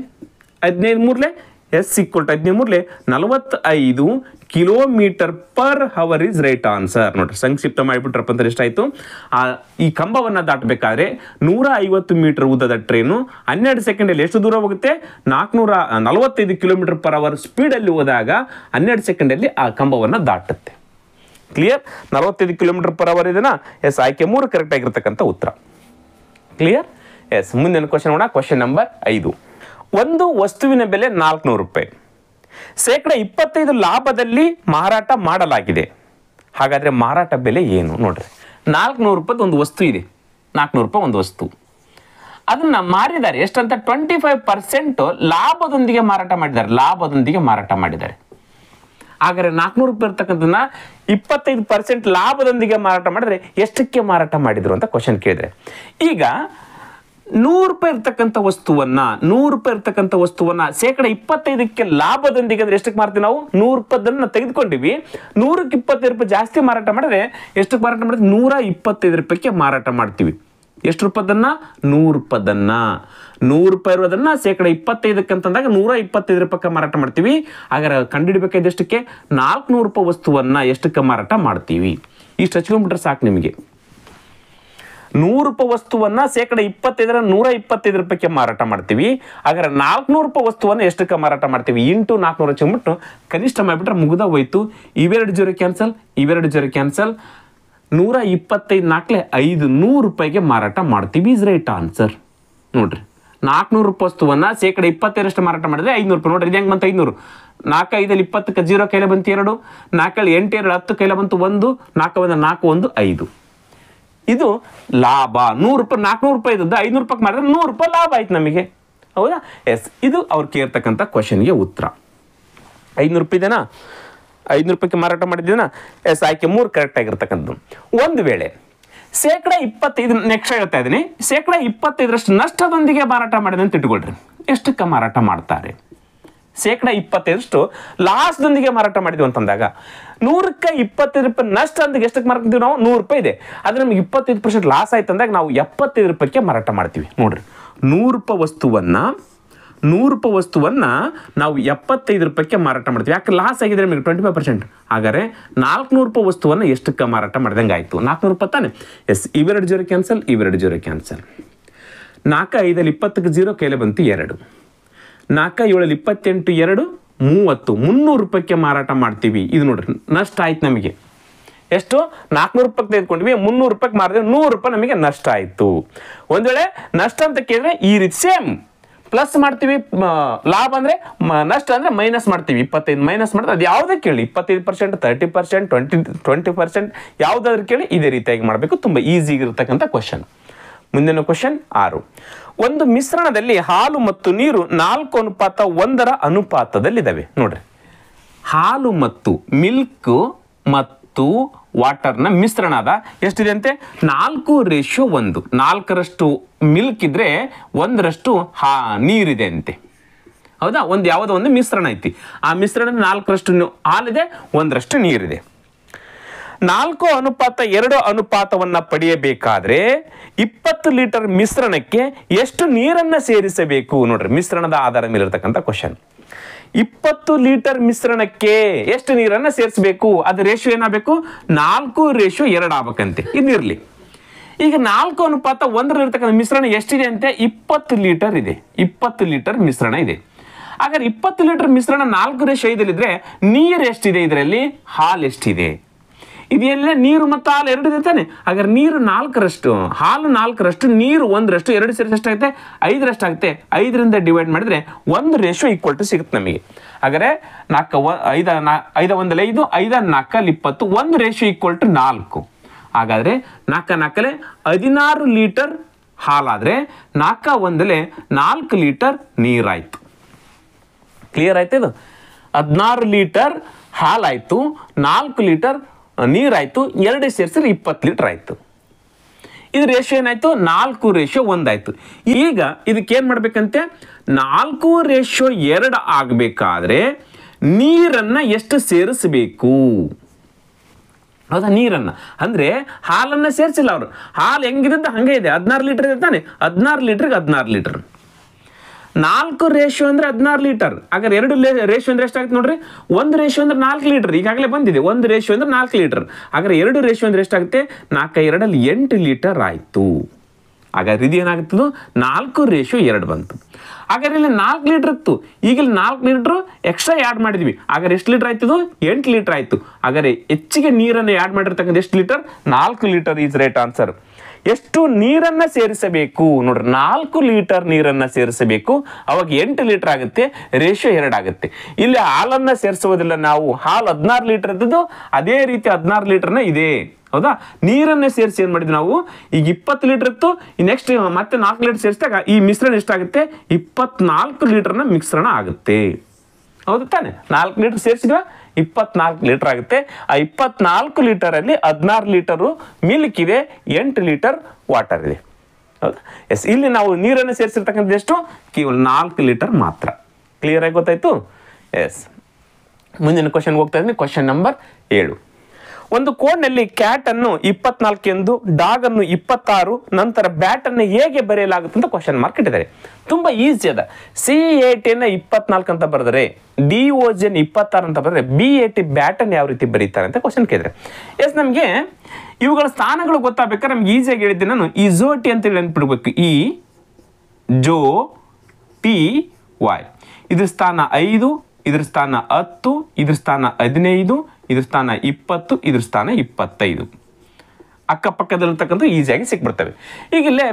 15 3 is equal to 13 45 kilometre per hour is right answer. ನೋಡ್ರಿ ಸಂಕ್ಷಿಪ್ತ ಮಾಡಿಬಿಟ್ರಪ್ಪ ಅಂದ್ರೆ ಎಷ್ಟಾಯಿತು, ಈ ಕಂಬವನ್ನು ದಾಟಬೇಕಾದ್ರೆ 150 ಮೀಟರ್ ಉದ್ದದ ಟ್ರೈನು 12 ಸೆಕೆಂಡಲ್ಲಿ ಎಷ್ಟು ದೂರ ಹೋಗುತ್ತೆ, 445 ಕಿಲೋಮೀಟರ್ ಪರ್ ಅವರ್ ಸ್ಪೀಡಲ್ಲಿ ಹೋದಾಗ 12 ಸೆಕೆಂಡಲ್ಲಿ ಆ ಕಂಬವನ್ನು ದಾಟುತ್ತೆ. ಕ್ಲಿಯರ್? 45 ಕಿಲೋಮೀಟರ್ ಪರ್ ಅವರ್ ಇದನ್ನ ಎಸ್ ಆಯ್ಕೆ 3 ಕರೆಕ್ಟ್ ಆಗಿರ್ತಕ್ಕಂಥ ಉತ್ತರ. ಕ್ಲಿಯರ್? ಎಸ್ ಮುಂದಿನ ಕ್ವಶನ್ ನೋಡ. Question number 5. ಒಂದು ವಸ್ತುವಿನ ಬೆಲೆ 400 ರೂಪಾಯಿ, ಶೇಕಡ 25 ಲಾಭದಲ್ಲಿ ಮಾರಾಟ ಮಾಡಲಾಗಿದೆ. ಹಾಗಾದ್ರೆ ಮಾರಾಟ ಬೆಲೆ ಏನು? ನೋಡ್ರಿ, 400 ರೂಪಾಯಿ ಒಂದು ವಸ್ತು ಇದೆ, 400 ರೂಪಾಯಿ ಒಂದು ವಸ್ತು, ಅದನ್ನ ಮಾರಿದ್ದಾರೆ ಎಷ್ಟಂತ 25% ಲಾಭದೊಂದಿಗೆ ಮಾರಾಟ ಮಾಡಿದ್ದಾರೆ. ಲಾಭದೊಂದಿಗೆ ಮಾರಾಟ ಮಾಡಿದ್ದಾರೆ. ಹಾಗಾದ್ರೆ 400 ರೂಪಾಯಿ ಇರ್ತಕ್ಕಂಥದ್ದನ್ನ 25% ಲಾಭದೊಂದಿಗೆ ಮಾರಾಟ ಮಾಡಿದ್ರೆ ಎಷ್ಟಕ್ಕೆ ಮಾರಾಟ ಮಾಡಿದ್ರು ಅಂತ ಕ್ವಶನ್ ಕೇಳಿದ್ರೆ, ಈಗ 100 ರೂಪಾಯಿ ಇರ್ತಕ್ಕಂಥ ವಸ್ತುವನ್ನ ಶೇಕಡ 25ಕ್ಕೆ ಲಾಭದೊಂದಿಗೆ ಅಂದ್ರೆ ಎಷ್ಟಕ್ಕೆ ಮಾರ್ತೀವಿ ನಾವು? 100 ರೂಪಾಯಿದನ್ನ ತೆಗೆದುಕೊಂಡಿವಿ, 100ಕ್ಕೆ 25 ರೂಪಾಯಿ ಜಾಸ್ತಿ ಮಾರಾಟ ಮಾಡಿದ್ರೆ ಎಷ್ಟಕ್ಕೆ ಮಾರಾಟ ಮಾಡಿದ್ರೆ 125 ರೂಪಾಯಿಗೆ ಮಾರಾಟ ಮಾಡ್ತೀವಿ. ಎಷ್ಟು ರೂಪಾಯಿದನ್ನ? 100 ರೂಪಾಯಿದನ್ನ. 100 ರೂಪಾಯಿ ಇರೋದನ್ನ ಶೇಕಡ 25ಕ್ಕೆ ಅಂತಂದಾಗ 125 ರೂಪಾಯಿಗೆ ಮಾರಾಟ ಮಾಡ್ತೀವಿ. ಹಾಗಾದ್ರೆ ಕಂಡುಹಿಡಬೇಕಾದ ಎಷ್ಟಕ್ಕೆ? 400 ರೂಪಾಯಿ ವಸ್ತುವನ್ನ ಎಷ್ಟಕ್ಕೆ ಮಾರಾಟ ಮಾಡ್ತೀವಿ? ಇಷ್ಟು ಹಚ್ಕೊಂಡ್ಬಿಟ್ರೆ ಸಾಕು ನಿಮಗೆ. 100 ರೂಪಾಯಿ ವಸ್ತುವನ್ನ ಶೇಕಡ 25 125 ರೂಪಾಯಿಗೆ ಮಾರಾಟ ಮಾಡ್ತೀವಿ. ಹಾಗಾದ್ರೆ 400 ರೂಪಾಯಿ ವಸ್ತುವನ್ನ ಎಷ್ಟಕ್ಕೆ ಮಾರಾಟ ಮಾಡ್ತೀವಿ? ಇಂಟು 400 ಹಚ್ಕೊಂಡ್ಬಿಟ್ಟು ಕನಿಷ್ಠ ಮಾಡಿಬಿಟ್ರೆ ಮುಗಿದ ಹೋಯ್ತು. ಇವೆರಡು ಜೀರೋ ಕ್ಯಾನ್ಸಲ್, ಇವೆರಡು ಜೀರೋ ಕ್ಯಾನ್ಸಲ್. 125 4 500 ರೂಪಾಯಿಗೆ ಮಾರಾಟ ಮಾಡ್ತೀವಿ. Is right answer. ನೋಡ್ರಿ, 400 ರೂಪಾಯಿ ವಸ್ತುವನ್ನ ಶೇಕಡ 25ರಷ್ಟು ಮಾರಾಟ ಮಾಡಿದ್ರೆ 500 ರೂಪಾಯಿ. ನೋಡ್ರಿ, ಇದು ಹೆಂಗೆ ಬಂತು? 500. 4 5 20ಕ್ಕೆ 0 ಕೈಲ ಬಂತು 2, 4 8 2 10 ಕೈಲ ಬಂತು 1, 4 1 4 1 5. ಇದು ಲಾಭ. 100 ರೂಪಾಯಿ 400 ರೂಪಾಯಿ ಇದ್ದದ್ದು 500 ರೂಪಾಯಿ ಮಾಡಿದ್ರೆ 100 ರೂಪಾಯಿ ಲಾಭ ಆಯ್ತು ನಮಗೆ. ಹೌದಾ? ಎಸ್, ಇದು ಅವ್ರು ಕೇಳ್ತಕ್ಕಂಥ ಕ್ವಶನ್ಗೆ ಉತ್ತರ. 500 ರೂಪಾಯಿ ಇದೆನಾ? 500 ರೂಪಾಯಿಗೆ ಮಾರಾಟ ಮಾಡಿದ್ದೀನಾ? ಎಸ್, ಆಯ್ಕೆ 3 ಕರೆಕ್ಟ್ ಆಗಿರ್ತಕ್ಕಂಥದ್ದು. ಒಂದು ವೇಳೆ ಶೇಕಡ 25, ನೆಕ್ಸ್ಟ್ ಹೇಳ್ತಾ ಇದ್ದೀನಿ, ಶೇಕಡ 25ರಷ್ಟು ನಷ್ಟದೊಂದಿಗೆ ಮಾರಾಟ ಮಾಡಿದೆ ಅಂತ ಇಟ್ಕೊಳ್ರಿ. ಎಷ್ಟಕ್ಕೆ ಮಾರಾಟ ಮಾಡ್ತಾರೆ? ಶೇಕಡ 25ರಷ್ಟು ಲಾಸ್ದೊಂದಿಗೆ ಮಾರಾಟ ಮಾಡಿದ್ವಿ ಅಂತಂದಾಗ 100ಕ್ಕೆ 25 ರೂಪಾಯಿ ನಷ್ಟ ಅಂತ ಎಷ್ಟಕ್ಕೆ ಮಾರ್ತೀವಿ ನಾವು? 100 ರೂಪಾಯಿ ಇದೆ, ಅದು ನಮಗೆ 25% ಲಾಸ್ ಆಯ್ತು ಅಂದಾಗ ನಾವು 75 ರೂಪಾಯಿಗೆ ಮಾರಾಟ ಮಾಡ್ತೀವಿ. ನೋಡ್ರಿ, 100 ರೂಪಾಯಿ ವಸ್ತುವನ್ನ ನಾವು 75 ರೂಪಾಯಿಗೆ ಮಾರಾಟ ಮಾಡ್ತೀವಿ. ಯಾಕೆ? ಲಾಸ್ ಆಗಿದ್ರೆ ನಮಗೆ 25%. ಹಾಗಾದ್ರೆ 400 ರೂಪಾಯಿ ವಸ್ತುವನ್ನ ಎಷ್ಟಕ್ಕೆ ಮಾರಾಟ ಮಾಡಿದಂಗೆ ಆಯ್ತು? 400 ರೂಪಾಯಿ ತಾನೆ? ಎಸ್, ಇವೆರಡು ಜೀರೋ ಕ್ಯಾನ್ಸಲ್, ಇವೆರಡು ಜೀರೋ ಕ್ಯಾನ್ಸಲ್. 4 5 20ಕ್ಕೆ 0 ಕೈಲೇ ಬಂತು 2, 4 7 28 2 30, 300 ರೂಪಾಯಿಗೆ ಮಾರಾಟ ಮಾಡ್ತೀವಿ. ಇದು ನೋಡ್ರಿ, ನಷ್ಟ ಆಯ್ತು ನಮಗೆ. ಎಷ್ಟು? 400 ರೂಪಾಯಿಗೆ ತೆಗೆದುಕೊಂಡ್ವಿ, 300 ರೂಪಾಯಿಗೆ ಮಾರಿದ್ರೆ 100 ರೂಪಾಯಿ ನಮಗೆ ನಷ್ಟ ಆಯಿತು. ಒಂದು ವೇಳೆ ನಷ್ಟ ಅಂತ ಕೇಳಿದ್ರೆ ಈ ರೀತಿ ಸೇಮ್ ಪ್ಲಸ್ ಮಾಡ್ತೀವಿ, ಲಾಭ ಅಂದರೆ ನಷ್ಟ ಅಂದರೆ ಮೈನಸ್ ಮಾಡ್ತೀವಿ. 25 ಮೈನಸ್ ಮಾಡಿದ್ರೆ ಅದು ಯಾವುದೇ ಕೇಳಿ, 25%, 30%, 20% ಯಾವುದಾದ್ರೂ ಕೇಳಿ ಇದೇ ರೀತಿಯಾಗಿ ಮಾಡಬೇಕು. ತುಂಬ ಈಸಿ ಇರತಕ್ಕಂಥ ಕ್ವಶನ್. ಮುಂದಿನ ಕ್ವಶನ್ 6. ಒಂದು ಮಿಶ್ರಣದಲ್ಲಿ ಹಾಲು ಮತ್ತು ನೀರು 4:1 ಅನುಪಾತದಲ್ಲಿದ್ದಾವೆ. ನೋಡ್ರಿ, ಹಾಲು ಮತ್ತು ಮಿಲ್ಕ್ ಮತ್ತು ವಾಟರ್ನ ಮಿಶ್ರಣದ ಎಷ್ಟಿದೆ ಅಂತೆ? 4:1. 4ರಷ್ಟು ಮಿಲ್ಕ್ ಇದ್ರೆ 1ರಷ್ಟು ನೀರಿದೆ ಅಂತೆ. ಹೌದಾ? ಯಾವುದೋ ಒಂದು ಮಿಶ್ರಣ ಐತಿ, ಆ ಮಿಶ್ರಣದ 4ರಷ್ಟು ಹಾಲಿದೆ, 1ರಷ್ಟು ನೀರಿದೆ. 4:2 ಅನುಪಾತವನ್ನು ಪಡೆಯಬೇಕಾದ್ರೆ 20 ಲೀಟರ್ ಮಿಶ್ರಣಕ್ಕೆ ಎಷ್ಟು ನೀರನ್ನು ಸೇರಿಸಬೇಕು? ನೋಡ್ರಿ, ಮಿಶ್ರಣದ ಆಧಾರದ ಮೇಲೆ ಇರತಕ್ಕಂಥ ಕ್ವಶನ್. 20 ಲೀಟರ್ ಮಿಶ್ರಣಕ್ಕೆ ಎಷ್ಟು ನೀರನ್ನು ಸೇರಿಸಬೇಕು? ಅದು ರೇಷಿಯೋ ಏನಾಗಬೇಕು? 4:2 ಆಗ್ಬೇಕಂತೆ. ಇದಿರಲಿ. ಈಗ 4:1 ಇರತಕ್ಕಂಥ ಮಿಶ್ರಣ ಎಷ್ಟಿದೆ ಅಂತೆ? 20 ಲೀಟರ್ ಇದೆ. 20 ಲೀಟರ್ ಮಿಶ್ರಣ ಇದೆ. ಹಾಗಾದ್ರೆ 20 ಲೀಟರ್ ಮಿಶ್ರಣ 4:5 ಇದ್ರೆ ನೀರು ಎಷ್ಟಿದೆ? ಇದರಲ್ಲಿ ಹಾಲು ಎಷ್ಟಿದೆ? ಇದೆಲ್ಲ ನೀರು ಮತ್ತು ಹಾಲು 2 ಇದೆ ತಾನೆ. ಹಾಗಾದ್ರೆ ನೀರು 4ರಷ್ಟು, ಹಾಲು 4ರಷ್ಟು, ನೀರು 1ರಷ್ಟು, 2 ಸೇರಿಸಿ ಎಷ್ಟಾಗುತ್ತೆ? 5ರಷ್ಟು ಆಗುತ್ತೆ. 5ರಿಂದ ಡಿವೈಡ್ ಮಾಡಿದ್ರೆ 1:= ಸಿಗುತ್ತೆ ನಮಗೆ. ಹಾಗಾದ್ರೆ 4 5 5 1 5 5 4 20, 1:4. ಹಾಗಾದ್ರೆ 4 4 16 ಲೀಟರ್ ಹಾಲಾದ್ರೆ 4 1 4 ಲೀಟರ್ ನೀರಾಯ್ತು. ಕ್ಲಿಯರ್ ಆಯ್ತು? ಇದು 16 ಲೀಟರ್ ಹಾಲಾಯ್ತು, 4 ಲೀಟರ್ ನೀರಾಯ್ತು, 2 ಸೇರಿಸಿದ್ರೆ 20 ಲೀಟರ್ ಆಯ್ತು. ಇದು ರೇಷಿಯೋ ಏನಾಯ್ತು? 4:1 ಆಯ್ತು. ಈಗ ಇದಕ್ಕೆ ಏನ್ ಮಾಡ್ಬೇಕಂತೆ? 4:2 ಆಗಬೇಕಾದ್ರೆ ನೀರನ್ನ ಎಷ್ಟು ಸೇರಿಸಬೇಕು? ಹೌದಾ? ನೀರನ್ನ ಅಂದ್ರೆ ಹಾಲನ್ನ ಸೇರಿಸಿಲ್ಲ ಅವರು. ಹಾಲು ಹೆಂಗಿದೆ ಹಂಗೆ ಇದೆ. 16 ಲೀಟರ್ ಇದೆ ತಾನೆ. 16 ಲೀಟರ್ಗೆ 16 ಲೀಟರ್. 4 ರೇಷಿಯೋ ಅಂದರೆ 16 ಲೀಟರ್. ಹಾಗಾದ್ರೆ 2 ರೇಷಿಯೋ ಅಂದರೆ ಎಷ್ಟಾಗುತ್ತೆ ನೋಡ್ರಿ, 1 ರೇಷಿಯೋ ಅಂದರೆ 4 ಲೀಟರ್. ಈಗಾಗಲೇ ಬಂದಿದೆ 1 ರೇಷಿಯೋ ಅಂದರೆ 4 ಲೀಟರ್. ಹಾಗಾದ್ರೆ 2 ರೇಷಿಯೋ ಅಂದರೆ ಎಷ್ಟಾಗುತ್ತೆ, 4 2 8 ಲೀಟರ್ ಆಯಿತು. ಹಾಗಾದ್ರೆ ಇದು ಏನಾಗುತ್ತದು, 4:2 ಬಂತು. ಹಾಗಾದ್ರೆ ಇಲ್ಲಿ 4 ಲೀಟರ್ ಇತ್ತು, ಈಗ ಇಲ್ಲಿ 4 ಲೀಟರ್ ಎಕ್ಸ್ಟ್ರಾ ಆ್ಯಡ್ ಮಾಡಿದ್ವಿ. ಹಾಗಾದ್ರೆ ಎಷ್ಟು ಲೀಟರ್ ಆಯ್ತು, 8 ಲೀಟರ್ ಆಯಿತು. ಹಾಗಾದ್ರೆ ಹೆಚ್ಚಿಗೆ ನೀರನ್ನು ಆ್ಯಡ್ ಮಾಡಿರ್ತಕ್ಕಂಥ ಎಷ್ಟು litre, 4 litre is right answer. ಎಷ್ಟು ನೀರನ್ನು ಸೇರಿಸಬೇಕು ನೋಡ್ರಿ, 4 ಲೀಟರ್ ನೀರನ್ನು ಸೇರಿಸಬೇಕು, ಅವಾಗ 8 ಲೀಟರ್ ಆಗುತ್ತೆ, ರೇಷಿಯೋ 2 ಆಗುತ್ತೆ. ಇಲ್ಲಿ ಹಾಲನ್ನು ಸೇರಿಸುವುದಿಲ್ಲ ನಾವು, ಹಾಲು 16 ಲೀಟರ್ ಇದ್ದದ್ದು ಅದೇ ರೀತಿ 16 ಲೀಟರ್ನ ಇದೆ, ಹೌದಾ. ನೀರನ್ನೇ ಸೇರಿಸಿ ಏನು ಮಾಡಿದ್ವಿ ನಾವು, ಈಗ 20 ಲೀಟರ್ ಇತ್ತು, ನೆಕ್ಸ್ಟ್ ಮತ್ತೆ 4 ಲೀಟರ್ ಸೇರಿಸಿದಾಗ ಈ ಮಿಶ್ರಣ ಎಷ್ಟಾಗುತ್ತೆ, 24 ಲೀಟರ್ನ ಮಿಶ್ರಣ ಆಗುತ್ತೆ, ಹೌದು ತಾನೆ. 4 ಲೀಟರ್ ಸೇರಿಸಿದ್ವಾ, 24 ಲೀಟರ್ ಆಗುತ್ತೆ. ಆ 24 ಲೀಟರಲ್ಲಿ 16 ಲೀಟರು ಮಿಲ್ಕ್ ಇದೆ, 8 ಲೀಟರ್ ವಾಟರ್ ಇದೆ, ಹೌದಾ. ಎಸ್, ಇಲ್ಲಿ ನಾವು ನೀರನ್ನು ಸೇರಿಸಿರ್ತಕ್ಕಂಥ ಎಷ್ಟು, ಕೇವಲ 4 ಲೀಟರ್ ಮಾತ್ರ. ಕ್ಲಿಯರ್ ಆಗಿ ಗೊತ್ತಾಯ್ತು. ಎಸ್, ಮುಂದಿನ ಕ್ವಶನ್ಗೆ ಹೋಗ್ತಾ ಇದ್ದೀನಿ. Question number 7. ಒಂದು ಕೋಡ್ನಲ್ಲಿ ಕ್ಯಾಟ್ ಅನ್ನು 24 ಎಂದು, ಡಾಗ್ ಅನ್ನು 26, ನಂತರ ಬ್ಯಾಟ್ ಅನ್ನು ಹೇಗೆ ಬರೆಯಲಾಗುತ್ತೆ ಅಂತ ಕ್ವಶನ್ ಮಾರ್ಕ್ ಇಟ್ಟಿದ್ದಾರೆ. ತುಂಬಾ ಈಸಿ ಅದ. CAT 24 ಅಂತ ಬರೆದರೆ, DOG 26 ಅಂತ ಬರೆದರೆ, BAT ಬ್ಯಾಟ್ ಅನ್ನು ಯಾವ ರೀತಿ ಬರೀತಾರೆ ಅಂತ ಕ್ವಶನ್ ಕೇಳಿದ್ರೆ. ಎಸ್, ನಮಗೆ ಇವುಗಳ ಸ್ಥಾನಗಳು ಗೊತ್ತಾಗಬೇಕಾದ್ರೆ ನಮ್ಗೆ ಈಸಿಯಾಗಿ ಹೇಳಿದ್ದೆ ನಾನು, ಇಜೋಟಿ ಅಂತ ಹೇಳಿ ನೆನ್ಪಿಡ್ಬೇಕು. IJOTY. ಇದ್ರ ಸ್ಥಾನ 5, ಇದ್ರ ಸ್ಥಾನ 10, ಇದ್ರ ಸ್ಥಾನ 15, ಇದ್ರ ಸ್ಥಾನ 20, ಇದ್ರ ಸ್ಥಾನ 25. ಅಕ್ಕಪಕ್ಕದಲ್ಲಿರ್ತಕ್ಕಂಥ ಈಸಿಯಾಗಿ ಸಿಕ್ಬಿಡ್ತವೆ. ಈಗ ಇಲ್ಲೇ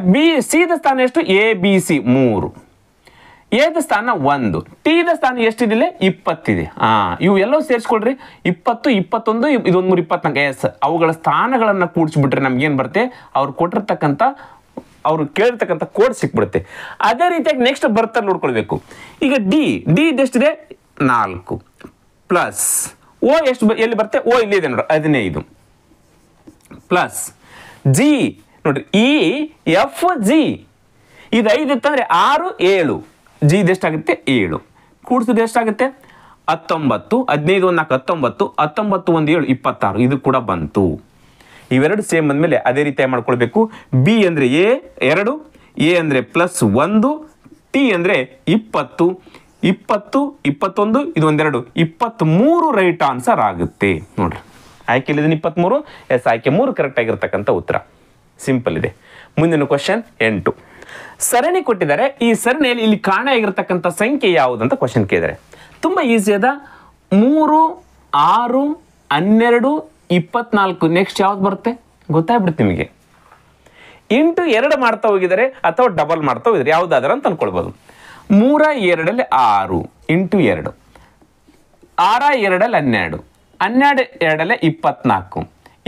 ಸಿ ದ ಸ್ಥಾನ ಎಷ್ಟು, ABC 3, ಎ ದ ಸ್ಥಾನ 1, ಟಿ ದ ಸ್ಥಾನ ಎಷ್ಟಿದೆ, 20 ಇದೆ. ಇವು ಎಲ್ಲವೂ ಸೇರಿಸ್ಕೊಳ್ರಿ, 20, 21, ಇದೊಂದು 3, 24. ಎಸ್, ಅವುಗಳ ಸ್ಥಾನಗಳನ್ನು ಕೂಡಿಸ್ಬಿಟ್ರೆ ನಮ್ಗೆ ಏನು ಬರುತ್ತೆ, ಅವ್ರು ಕೊಟ್ಟಿರ್ತಕ್ಕಂಥ, ಅವ್ರು ಕೇಳಿರ್ತಕ್ಕಂಥ ಕೋಡ್ ಸಿಕ್ಬಿಡುತ್ತೆ. ಅದೇ ರೀತಿಯಾಗಿ ನೆಕ್ಸ್ಟ್ ಬರ್ತಾರೆ ನೋಡ್ಕೊಳ್ಬೇಕು. ಈಗ ಡಿ ಇದೆಷ್ಟಿದೆ, 4 ಪ್ಲಸ್ ಓ ಎಷ್ಟು ಎಲ್ಲಿ ಬರುತ್ತೆ, ಓ ಇಲ್ಲಿ ಇದೆ ನೋಡ್ರಿ 15 ಪ್ಲಸ್ ಜಿ ನೋಡ್ರಿ EFG ಇದು 5 ಇತ್ತಂದ್ರೆ 6 7, ಜಿ ಇದೆಷ್ಟಾಗುತ್ತೆ 7, ಕೂಡಿಸಿದ್ರೆ ಎಷ್ಟಾಗುತ್ತೆ 19, 15 1 4 19, 19 1 7 26. ಇದು ಕೂಡ ಬಂತು. ಇವೆರಡು ಸೇಮ್ ಬಂದಮೇಲೆ ಅದೇ ರೀತಿ ಮಾಡ್ಕೊಳ್ಬೇಕು. ಬಿ ಅಂದರೆ ಎ 2, ಎ ಅಂದರೆ +1, ಟಿ ಅಂದರೆ 20, 20 21, ಇದು 1 2, 23 ರೈಟ್ ಆನ್ಸರ್ ಆಗುತ್ತೆ ನೋಡ್ರಿ. ಆಯ್ಕೆ 23. ಎಸ್, ಆಯ್ಕೆ 3 ಕರೆಕ್ಟ್ ಆಗಿರ್ತಕ್ಕಂಥ ಉತ್ತರ. ಸಿಂಪಲ್ ಇದೆ. ಮುಂದಿನ ಕ್ವಶನ್ 8. ಸರಣಿ ಕೊಟ್ಟಿದ್ದಾರೆ, ಈ ಸರಣಿಯಲ್ಲಿ ಇಲ್ಲಿ ಕಾಣೆಯಾಗಿರ್ತಕ್ಕಂಥ ಸಂಖ್ಯೆ ಯಾವುದಂತ ಕ್ವಶನ್ ಕೇಳಿದರೆ ತುಂಬ ಈಸಿ ಅದ. 3 6 12 24. ನೆಕ್ಸ್ಟ್ ಯಾವ್ದು ಬರುತ್ತೆ ಗೊತ್ತಾಗ್ಬಿಡುತ್ತೆ ನಿಮಗೆ. ಇಂಟು 2 ಮಾಡ್ತಾ ಹೋಗಿದ್ದಾರೆ ಅಥವಾ ಡಬಲ್ ಮಾಡ್ತಾ ಹೋಗಿದ್ದಾರೆ, ಯಾವುದಾದ್ರೆ ಅಂತ ಅನ್ಕೊಳ್ಬೋದು. 3 2 6 ಇಂಟು 2, 6 2 12, 12 2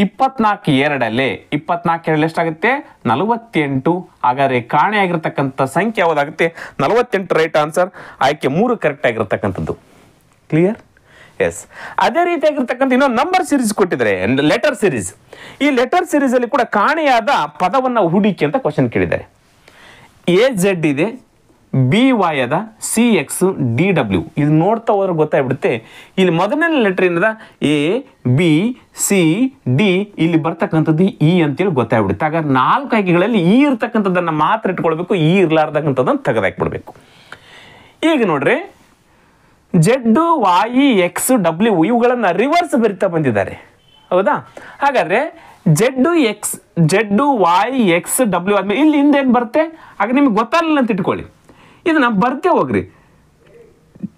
24, 24 2 ಎಷ್ಟಾಗುತ್ತೆ 48. ಹಾಗಾದ್ರೆ ಕಾಣೆಯಾಗಿರ್ತಕ್ಕಂಥ ಸಂಖ್ಯೆ ಯಾವುದಾಗುತ್ತೆ 48 ರೈಟ್ ಆನ್ಸರ್. ಆಯ್ಕೆ 3 ಕರೆಕ್ಟ್ ಆಗಿರ್ತಕ್ಕಂಥದ್ದು. ಕ್ಲಿಯರ್. ಎಸ್, ಅದೇ ರೀತಿಯಾಗಿರ್ತಕ್ಕಂಥ ಇನ್ನೊಂದು ನಂಬರ್ ಸಿರೀಸ್ ಕೊಟ್ಟಿದ್ದಾರೆ, ಲೆಟರ್ ಸಿರೀಸ್. ಈ ಲೆಟರ್ ಸಿರೀಸ್ ಅಲ್ಲಿ ಕೂಡ ಕಾಣೆಯಾದ ಪದವನ್ನು ಹುಡುಕಿ ಅಂತ ಕ್ವಶನ್ ಕೇಳಿದ್ದಾರೆ. AZ ಇದೆ, BY ಅದ, CX DW. ಇದು ನೋಡ್ತಾ ಹೋದ್ರೆ ಗೊತ್ತಾಗ್ಬಿಡುತ್ತೆ. ಇಲ್ಲಿ ಮೊದಲನೇ ಲೆಟರ್ ಏನದ ABCD, ಇಲ್ಲಿ ಬರ್ತಕ್ಕಂಥದ್ದು E ಅಂತೇಳಿ ಗೊತ್ತಾಗ್ಬಿಡುತ್ತೆ. ಹಾಗಾದ್ರೆ 4 ಆಯ್ಕೆಗಳಲ್ಲಿ E ಇರ್ತಕ್ಕಂಥದ್ದನ್ನು ಮಾತ್ರ ಇಟ್ಕೊಳ್ಬೇಕು, E ಇರ್ಲಾರ್ದಕ್ಕಂಥದ್ದನ್ನು ತೆಗೆದಾಕ್ಬಿಡ್ಬೇಕು. ಈಗ ನೋಡ್ರಿ, ZYXW ಇವುಗಳನ್ನು ರಿವರ್ಸ್ ಬರಿತಾ ಬಂದಿದ್ದಾರೆ, ಹೌದಾ. ಹಾಗಾದ್ರೆ ZYXW ಆದ್ಮೇಲೆ ಇಲ್ಲಿ ಹಿಂದೆ ಏನು ಬರುತ್ತೆ, ಆಗ ನಿಮ್ಗೆ ಗೊತ್ತಾಗಲಿಲ್ಲ ಅಂತ ಇಟ್ಕೊಳ್ಳಿ. ಇದನ್ನ ಬರ್ತೆ ಹೋಗ್ರಿ,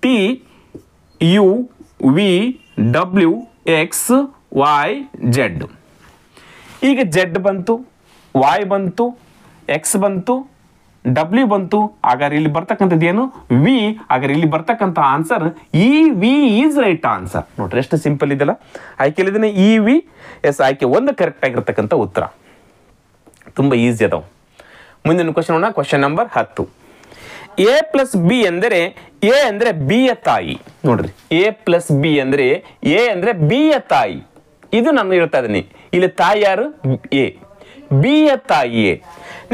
TUVWXYZ. ಈಗ Z ಬಂತು, Y ಬಂತು, X ಬಂತು, W ಬಂತು. ಹಾಗಾದ್ರೆ ಇಲ್ಲಿ ಬರ್ತಕ್ಕಂಥದ್ದು ಏನು V. ಹಾಗಾದ್ರೆ ಇಲ್ಲಿ ಬರ್ತಕ್ಕಂಥ answer EV is right answer. ನೋಡ್ರಿ ಎಷ್ಟು ಸಿಂಪಲ್ ಇದೆಲ್ಲ. ಆಯ್ಕೆ ಇದನ್ನ EV. ಎಸ್, ಆಯ್ಕೆ 1 ಕರೆಕ್ಟ್ ಆಗಿರ್ತಕ್ಕಂಥ ಉತ್ತರ. ತುಂಬ ಈಸಿ ಅದಾವ. ಮುಂದಿನ ಕ್ವಶನ್ ನೋಡೋಣ. Question number 10. A plus B ಅಂದರೆ ಎ ಅಂದರೆ ಬಿ ಯ ತಾಯಿ. ನೋಡ್ರಿ, A ಪ್ಲಸ್ ಬಿ ಅಂದರೆ ಎ ಅಂದರೆ ಬಿ ಯ ತಾಯಿ. ಇದು ನಾನು ಹೇಳ್ತಾ ಇದ್ದೀನಿ. ಇಲ್ಲಿ ತಾಯಿ ಯಾರು, ಎ, ಬಿ ಯ ತಾಯಿ A.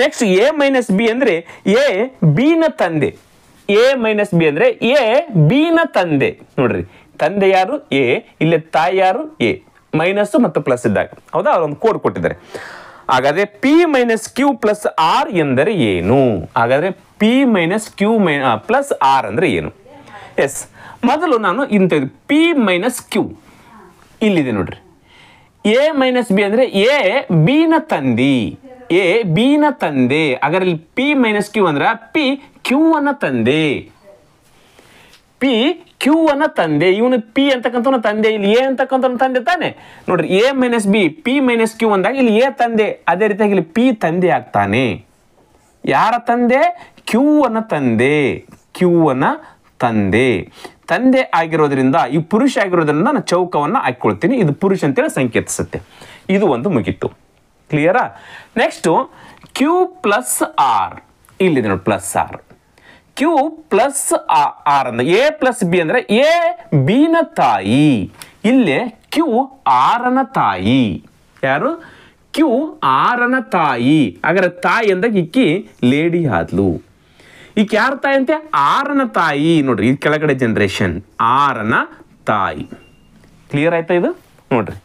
Next A minus B ಅಂದರೆ ಎ ಬಿ ನ ತಂದೆ. A ಮೈನಸ್ ಬಿ ಅಂದರೆ ಎ ಬಿ ನ ತಂದೆ. ನೋಡ್ರಿ, ತಂದೆ ಯಾರು ಎ, ಇಲ್ಲಿ ತಾಯಿ ಯಾರು ಎ. ಮೈನಸ್ ಮತ್ತು ಪ್ಲಸ್ ಇದ್ದಾಗ, ಹೌದಾ, ಒಂದು ಕೋಡ್ ಕೊಟ್ಟಿದ್ದಾರೆ. ಹಾಗಾದ್ರೆ P minus Q plus R ಎಂದರೆ ಏನು? ಹಾಗಾದ್ರೆ P minus Q plus R ಅಂದ್ರೆ ಏನು? ಎಸ್, ಮೊದಲು ನಾನು ಇಂತ ಪಿ ಮೈನಸ್ ಕ್ಯೂ ಇಲ್ಲಿದೆ ನೋಡ್ರಿ. ಎ ಮೈನಸ್ ಬಿ ಅಂದ್ರೆ ಎ ಬಿನ ತಂದಿ, ಎ ಬಿನ ತಂದೆ. ಹಾಗಾದ್ರೆ ಪಿ ಮೈನಸ್ ಕ್ಯೂ ಅಂದ್ರೆ ಪಿ ಕ್ಯೂ ಅನ್ನ ತಂದೆ, ಪಿ ಕ್ಯೂ ಅನ್ನ ತಂದೆ. ಇವನು ಪಿ ಅಂತಕ್ಕಂಥ ತಂದೆ, ಇಲ್ಲಿ ಎ ಅಂತಕ್ಕಂಥ ತಂದೆ ತಾನೆ. ನೋಡ್ರಿ, A minus B P minus Q ಅಂದಾಗ ಇಲ್ಲಿ ಎ ತಂದೆ, ಅದೇ ರೀತಿಯಾಗಿ ಇಲ್ಲಿ ಪಿ ತಂದೆ ಆಗ್ತಾನೆ. ಯಾರ ತಂದೆ? ಕ್ಯೂ ಅನ್ನ ತಂದೆ, ಕ್ಯೂ ಅನ್ನ ತಂದೆ. ತಂದೆ ಆಗಿರೋದ್ರಿಂದ ಈ ಪುರುಷ ಆಗಿರೋದ್ರಿಂದ ನಾನು ಚೌಕವನ್ನು ಹಾಕೊಳ್ತೀನಿ. ಇದು ಪುರುಷ ಅಂತೇಳಿ ಸಂಕೇತಿಸುತ್ತೆ. ಇದು ಒಂದು ಮುಗೀತು. ಕ್ಲಿಯರಾ? ನೆಕ್ಸ್ಟ್ ಕ್ಯೂ ಪ್ಲಸ್ ಆರ್, ಇಲ್ಲಿದೆ ನೋಡಿ plus R. Q plus R ಅಂದ್ರೆ ಎ ಪ್ಲಸ್ ಬಿ ಅಂದ್ರೆ ಎ ಬಿನ ತಾಯಿ, ಇಲ್ಲೇ ಕ್ಯೂ ಆರನ ತಾಯಿ. ಯಾರು? ಕ್ಯೂ ಆರನ ತಾಯಿ. ಹಾಗಾದ್ರೆ ತಾಯಿ ಅಂದಾಗ ಇಕ್ಕಿ ಲೇಡಿ ಆದ್ಲು. ಈಗ ಯಾರ ತಾಯಿ ಅಂತೆ? ಆರನ ತಾಯಿ. ನೋಡ್ರಿ, ಈ ಕೆಳಗಡೆ ಜನರೇಷನ್ ಆರನ ತಾಯಿ. ಕ್ಲಿಯರ್ ಆಯ್ತಾ ಇದು? ನೋಡ್ರಿ,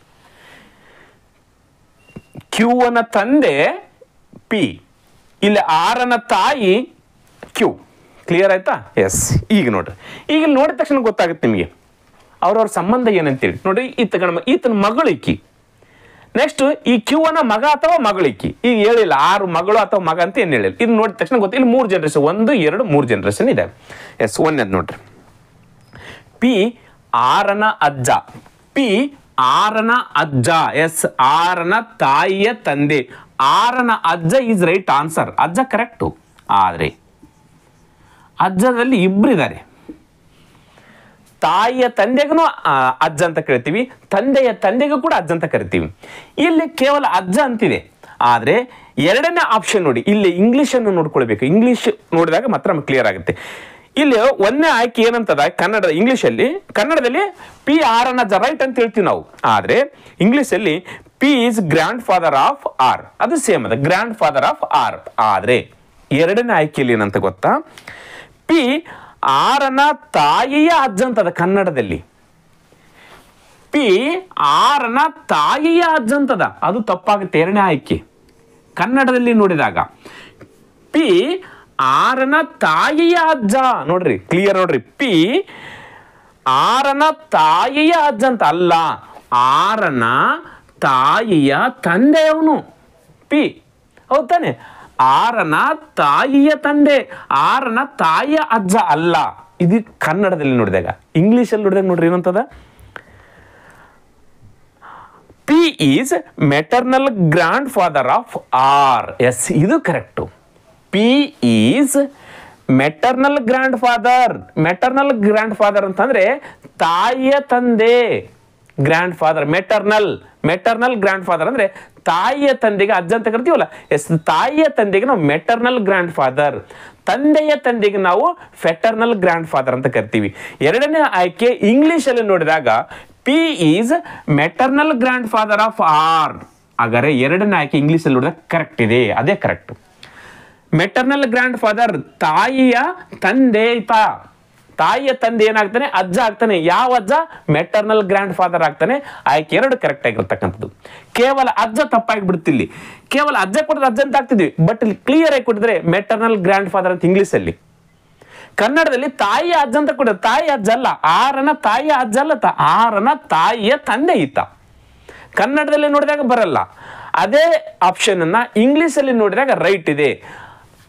ಕ್ಯೂ ಅನ ತಂದೆ ಪಿ, ಇಲ್ಲಿ ಆರನ ತಾಯಿ ಕ್ಯೂ. ಕ್ಲಿಯರ್ ಆಯ್ತಾ? ಎಸ್. ಈಗ ನೋಡ್ರಿ, ಈಗ ನೋಡಿದ ತಕ್ಷಣ ಗೊತ್ತಾಗುತ್ತೆ ನಿಮಗೆ ಅವ್ರವ್ರ ಸಂಬಂಧ ಏನಂತೇಳಿ. ನೋಡ್ರಿ, ಈತನ ಮಗಳು ಇಕ್ಕಿ. ನೆಕ್ಸ್ಟ್ ಈ ಕ್ಯೂ ಅನ್ನ ಮಗ ಅಥವಾ ಮಗಳಿಕ್ಕಿ. ಈಗ ಹೇಳಿಲ್ಲ ಆರು ಮಗಳು ಅಥವಾ ಮಗ ಅಂತ ಏನು ಹೇಳಿಲ್ಲ. ಇದು ನೋಡಿದ ತಕ್ಷಣ ಗೊತ್ತಿಲ್ಲ. ಇಲ್ಲಿ 3 ಜನರೇಷನ್, 1 2 3 ಜನರೇಷನ್ ಇದೆ. ಎಸ್, ಒಂದೇದು ನೋಡ್ರಿ, ಪಿ ಆರನ ಅಜ್ಜ, ಪಿ ಆರನ ಅಜ್ಜ. ಎಸ್, ಆರನ ತಾಯಿಯ ತಂದೆ. ಆರನ ಅಜ್ಜ ಈಸ್ ರೈಟ್ ಆನ್ಸರ್. ಅಜ್ಜ ಕರೆಕ್ಟು. ಆದ್ರೆ ಅಜ್ಜದಲ್ಲಿ ಇಬ್ಬರಿದ್ದಾರೆ. ತಾಯಿಯ ತಂದೆಗೂ ಅಜ್ಜ ಅಂತ ಕರಿತೀವಿ, ತಂದೆಯ ತಂದೆಗೂ ಕೂಡ ಅಜ್ಜ ಅಂತ ಕರಿತೀವಿ. ಇಲ್ಲಿ ಕೇವಲ ಅಜ್ಜ ಅಂತಿದೆ. ಆದರೆ ಎರಡನೇ ಆಪ್ಷನ್ ನೋಡಿ, ಇಲ್ಲಿ ಇಂಗ್ಲೀಷನ್ನು ನೋಡ್ಕೊಳ್ಬೇಕು. ಇಂಗ್ಲೀಷ್ ನೋಡಿದಾಗ ಮಾತ್ರ ನಮ್ಗೆ ಕ್ಲಿಯರ್ ಆಗುತ್ತೆ. ಇಲ್ಲಿ ಒಂದನೇ ಆಯ್ಕೆ ಏನಂತದ ಕನ್ನಡ, ಇಂಗ್ಲೀಷಲ್ಲಿ, ಕನ್ನಡದಲ್ಲಿ ಪಿ ಆರನ ಅಜ್ಜ ರೈಟ್ ಅಂತ ಹೇಳ್ತೀವಿ ನಾವು. ಆದರೆ ಇಂಗ್ಲೀಷಲ್ಲಿ P is grandfather of R, ಅದು ಸೇಮ್ ಅದ, ಗ್ರ್ಯಾಂಡ್ ಫಾದರ್ ಆಫ್ ಆರ್. ಆದರೆ ಎರಡನೇ ಆಯ್ಕೆಯಲ್ಲಿ ಏನಂತ ಗೊತ್ತಾ? ಪಿ ಆರನ ತಾಯಿಯ ಅಜ್ಜ ಅಂತದ ಕನ್ನಡದಲ್ಲಿ. ಪಿ ಆರನ ತಾಯಿಯ ಅಜ್ಜ ಅಂತದ, ಅದು ತಪ್ಪಾಗುತ್ತೆ. ಎರಡನೇ ಆಯ್ಕೆ ಕನ್ನಡದಲ್ಲಿ ನೋಡಿದಾಗ ಪಿ ಆರನ ತಾಯಿಯ ಅಜ್ಜ. ನೋಡ್ರಿ, ಕ್ಲಿಯರ್ ನೋಡ್ರಿ, ಪಿ ಆರನ ತಾಯಿಯ ಅಜ್ಜ ಅಂತ ಅಲ್ಲ, ಆರನ ತಾಯಿಯ ತಂದೆಯವನು ಪಿ. ಹೌದ್ ತಾನೆ? ಆರನ ತಾಯಿಯ ತಂದೆ, ಆರನ ತಾಯಿಯ ಅಜ್ಜ ಅಲ್ಲ. ಇದು ಕನ್ನಡದಲ್ಲಿ ನೋಡಿದಾಗ. ಇಂಗ್ಲಿಷಲ್ಲಿ ನೋಡಿದಾಗ ನೋಡ್ರಿ ಏನಂತದ? P is maternal grandfather of R. Yes, ಇದು correct. P is maternal grandfather. Maternal grandfather ಅಂತಂದ್ರೆ ತಾಯಿಯ ತಂದೆ. Grandfather maternal, maternal grandfather ಅಂದ್ರೆ ತಾಯಿಯ ತಂದೆಗೆ ಅಜ್ಜ ಅಂತ ಕರಿತೀವಲ್ಲ. ಎಸ್, ತಾಯಿಯ ತಂದೆಗೆ ನಾವು ಮೆಟರ್ನಲ್ ಗ್ರ್ಯಾಂಡ್ ಫಾದರ್, ತಂದೆಯ ತಂದೆಗೆ ನಾವು ಫೆಟರ್ನಲ್ ಗ್ರ್ಯಾಂಡ್ ಫಾದರ್ ಅಂತ ಕರಿತೀವಿ. ಎರಡನೇ ಆಯ್ಕೆ ಇಂಗ್ಲಿಷಲ್ಲಿ ನೋಡಿದಾಗ P is maternal grandfather of R. ಹಾಗಾದ್ರೆ ಎರಡನೇ ಆಯ್ಕೆ ಇಂಗ್ಲಿಷಲ್ಲಿ ನೋಡಿದಾಗ ಕರೆಕ್ಟ್ ಇದೆ, ಅದೇ ಕರೆಕ್ಟ್. ಮೆಟರ್ನಲ್ ಗ್ರ್ಯಾಂಡ್ ಫಾದರ್ ತಾಯಿಯ ತಂದೆ. ತಾಯಿಯ ತಂದೆ ಏನಾಗ್ತಾನೆ? ಅಜ್ಜ ಆಗ್ತಾನೆ. ಯಾವ ಅಜ್ಜ? ಮೆಟರ್ನಲ್ ಗ್ರ್ಯಾಂಡ್ ಫಾದರ್ ಆಗ್ತಾನೆ. ಆಯ್ಕೆ 2 ಕರೆಕ್ಟ್ ಆಗಿರ್ತಕ್ಕಂಥದ್ದು. ಕೇವಲ ಅಜ್ಜ ತಪ್ಪಾಗಿ ಬಿಡ್ತಿಲ್ಲಿ. ಕೇವಲ ಅಜ್ಜ ಕೊಟ್ಟಿದ್ರೆ ಅಜ್ಜ ಅಂತ ಆಗ್ತಿದ್ವಿ, ಬಟ್ ಇಲ್ಲಿ ಕ್ಲಿಯರ್ ಆಗಿ ಕೊಟ್ಟಿದ್ರೆ ಮೆಟರ್ನಲ್ ಗ್ರ್ಯಾಂಡ್ ಫಾದರ್ ಅಂತ ಇಂಗ್ಲಿಷಲ್ಲಿ. ಕನ್ನಡದಲ್ಲಿ ತಾಯಿಯ ಅಜ್ಜ ಅಂತ ಕೊಟ್ಟಿದ್ರೆ ತಾಯಿ ಅಜ್ಜ ಅಲ್ಲ, ಆರನ ತಾಯಿಯ ಅಜ್ಜ ಅಲ್ಲ, ಆರನ ತಾಯಿಯ ತಂದೆ ಈತ. ಕನ್ನಡದಲ್ಲಿ ನೋಡಿದಾಗ ಬರಲ್ಲ. ಅದೇ ಆಪ್ಷನ್ ಅನ್ನ ಇಂಗ್ಲಿಷಲ್ಲಿ ನೋಡಿದಾಗ ರೈಟ್ ಇದೆ.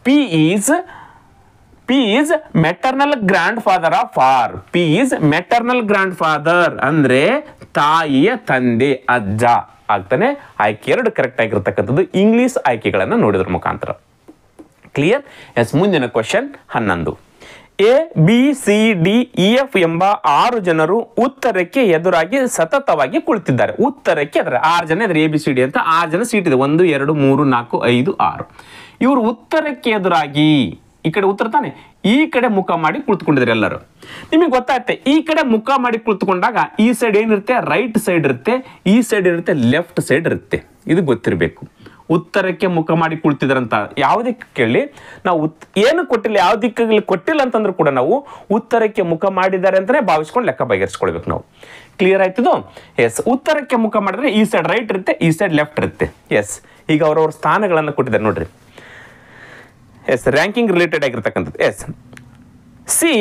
P is maternal grandfather of R. P is maternal grandfather ಅಂದ್ರೆ ತಾಯಿಯ ತಂದೆ, ಅಜ್ಜ ಆಗ್ತಾನೆ. ಆಯ್ಕೆ 2 ಕರೆಕ್ಟ್ ಆಗಿರ್ತಕ್ಕಂಥದ್ದು ಇಂಗ್ಲಿಷ್ ಆಯ್ಕೆಗಳನ್ನು ನೋಡಿದ್ರ ಮುಖಾಂತರ. ಕ್ಲಿಯರ್? ಎಸ್, ಮುಂದಿನ question 11. A B C D E F ಎಂಬ 6 ಜನರು ಉತ್ತರಕ್ಕೆ ಎದುರಾಗಿ ಸತತವಾಗಿ ಕುಳಿತಿದ್ದಾರೆ. ಉತ್ತರಕ್ಕೆ ಎದುರು 6 ಜನ ಇದ್ದಾರೆ. ಎ ಬಿ ಸಿ ಡಿ ಅಂತ 6 ಜನ ಸೀಟ್ ಇದೆ. 1 2 3 4 5 6. ಇವರು ಉತ್ತರಕ್ಕೆ ಎದುರಾಗಿ, ಈ ಕಡೆ ಉತ್ತರ ತಾನೆ, ಈ ಕಡೆ ಮುಖ ಮಾಡಿ ಕುಳಿತುಕೊಂಡಿದ್ದಾರೆ ಎಲ್ಲರೂ. ನಿಮಗೆ ಗೊತ್ತಾಗುತ್ತೆ, ಈ ಕಡೆ ಮುಖ ಮಾಡಿ ಕುಳಿತುಕೊಂಡಾಗ ಈ ಸೈಡ್ ಏನಿರುತ್ತೆ? ರೈಟ್ ಸೈಡ್ ಇರುತ್ತೆ, ಈ ಸೈಡ್ ಇರುತ್ತೆ, ಲೆಫ್ಟ್ ಸೈಡ್ ಇರುತ್ತೆ. ಇದು ಗೊತ್ತಿರಬೇಕು. ಉತ್ತರಕ್ಕೆ ಮುಖ ಮಾಡಿ ಕುಳಿತಿದ್ರಂತ ಯಾವುದೇ ಕೇಳಿ ನಾವು ಏನು ಕೊಟ್ಟಿಲ್ಲ, ಯಾವ ದಿಕ್ಕಲ್ಲಿ ಕೊಟ್ಟಿಲ್ಲ ಅಂತಂದ್ರೂ ಕೂಡ ನಾವು ಉತ್ತರಕ್ಕೆ ಮುಖ ಮಾಡಿದ್ದಾರೆ ಅಂತಾನೆ ಭಾವಿಸ್ಕೊಂಡು ಲೆಕ್ಕ ಬಗೆಹರಿಸ್ಕೊಳ್ಬೇಕು ನಾವು. ಕ್ಲಿಯರ್ ಆಯ್ತಿದು? ಎಸ್, ಉತ್ತರಕ್ಕೆ ಮುಖ ಮಾಡಿದ್ರೆ ಈ ಸೈಡ್ ರೈಟ್ ಇರುತ್ತೆ, ಈ ಸೈಡ್ ಲೆಫ್ಟ್ ಇರುತ್ತೆ. ಎಸ್, ಈಗ ಅವರವ್ರ ಸ್ಥಾನಗಳನ್ನು ಕೊಟ್ಟಿದ್ದಾರೆ ನೋಡ್ರಿ. ಎಸ್, ರ್ಯಾಂಕಿಂಗ್ ರಿಲೇಟೆಡ್ ಆಗಿರ್ತಕ್ಕಂಥದ್ದು. ಎಸ್, ಸಿ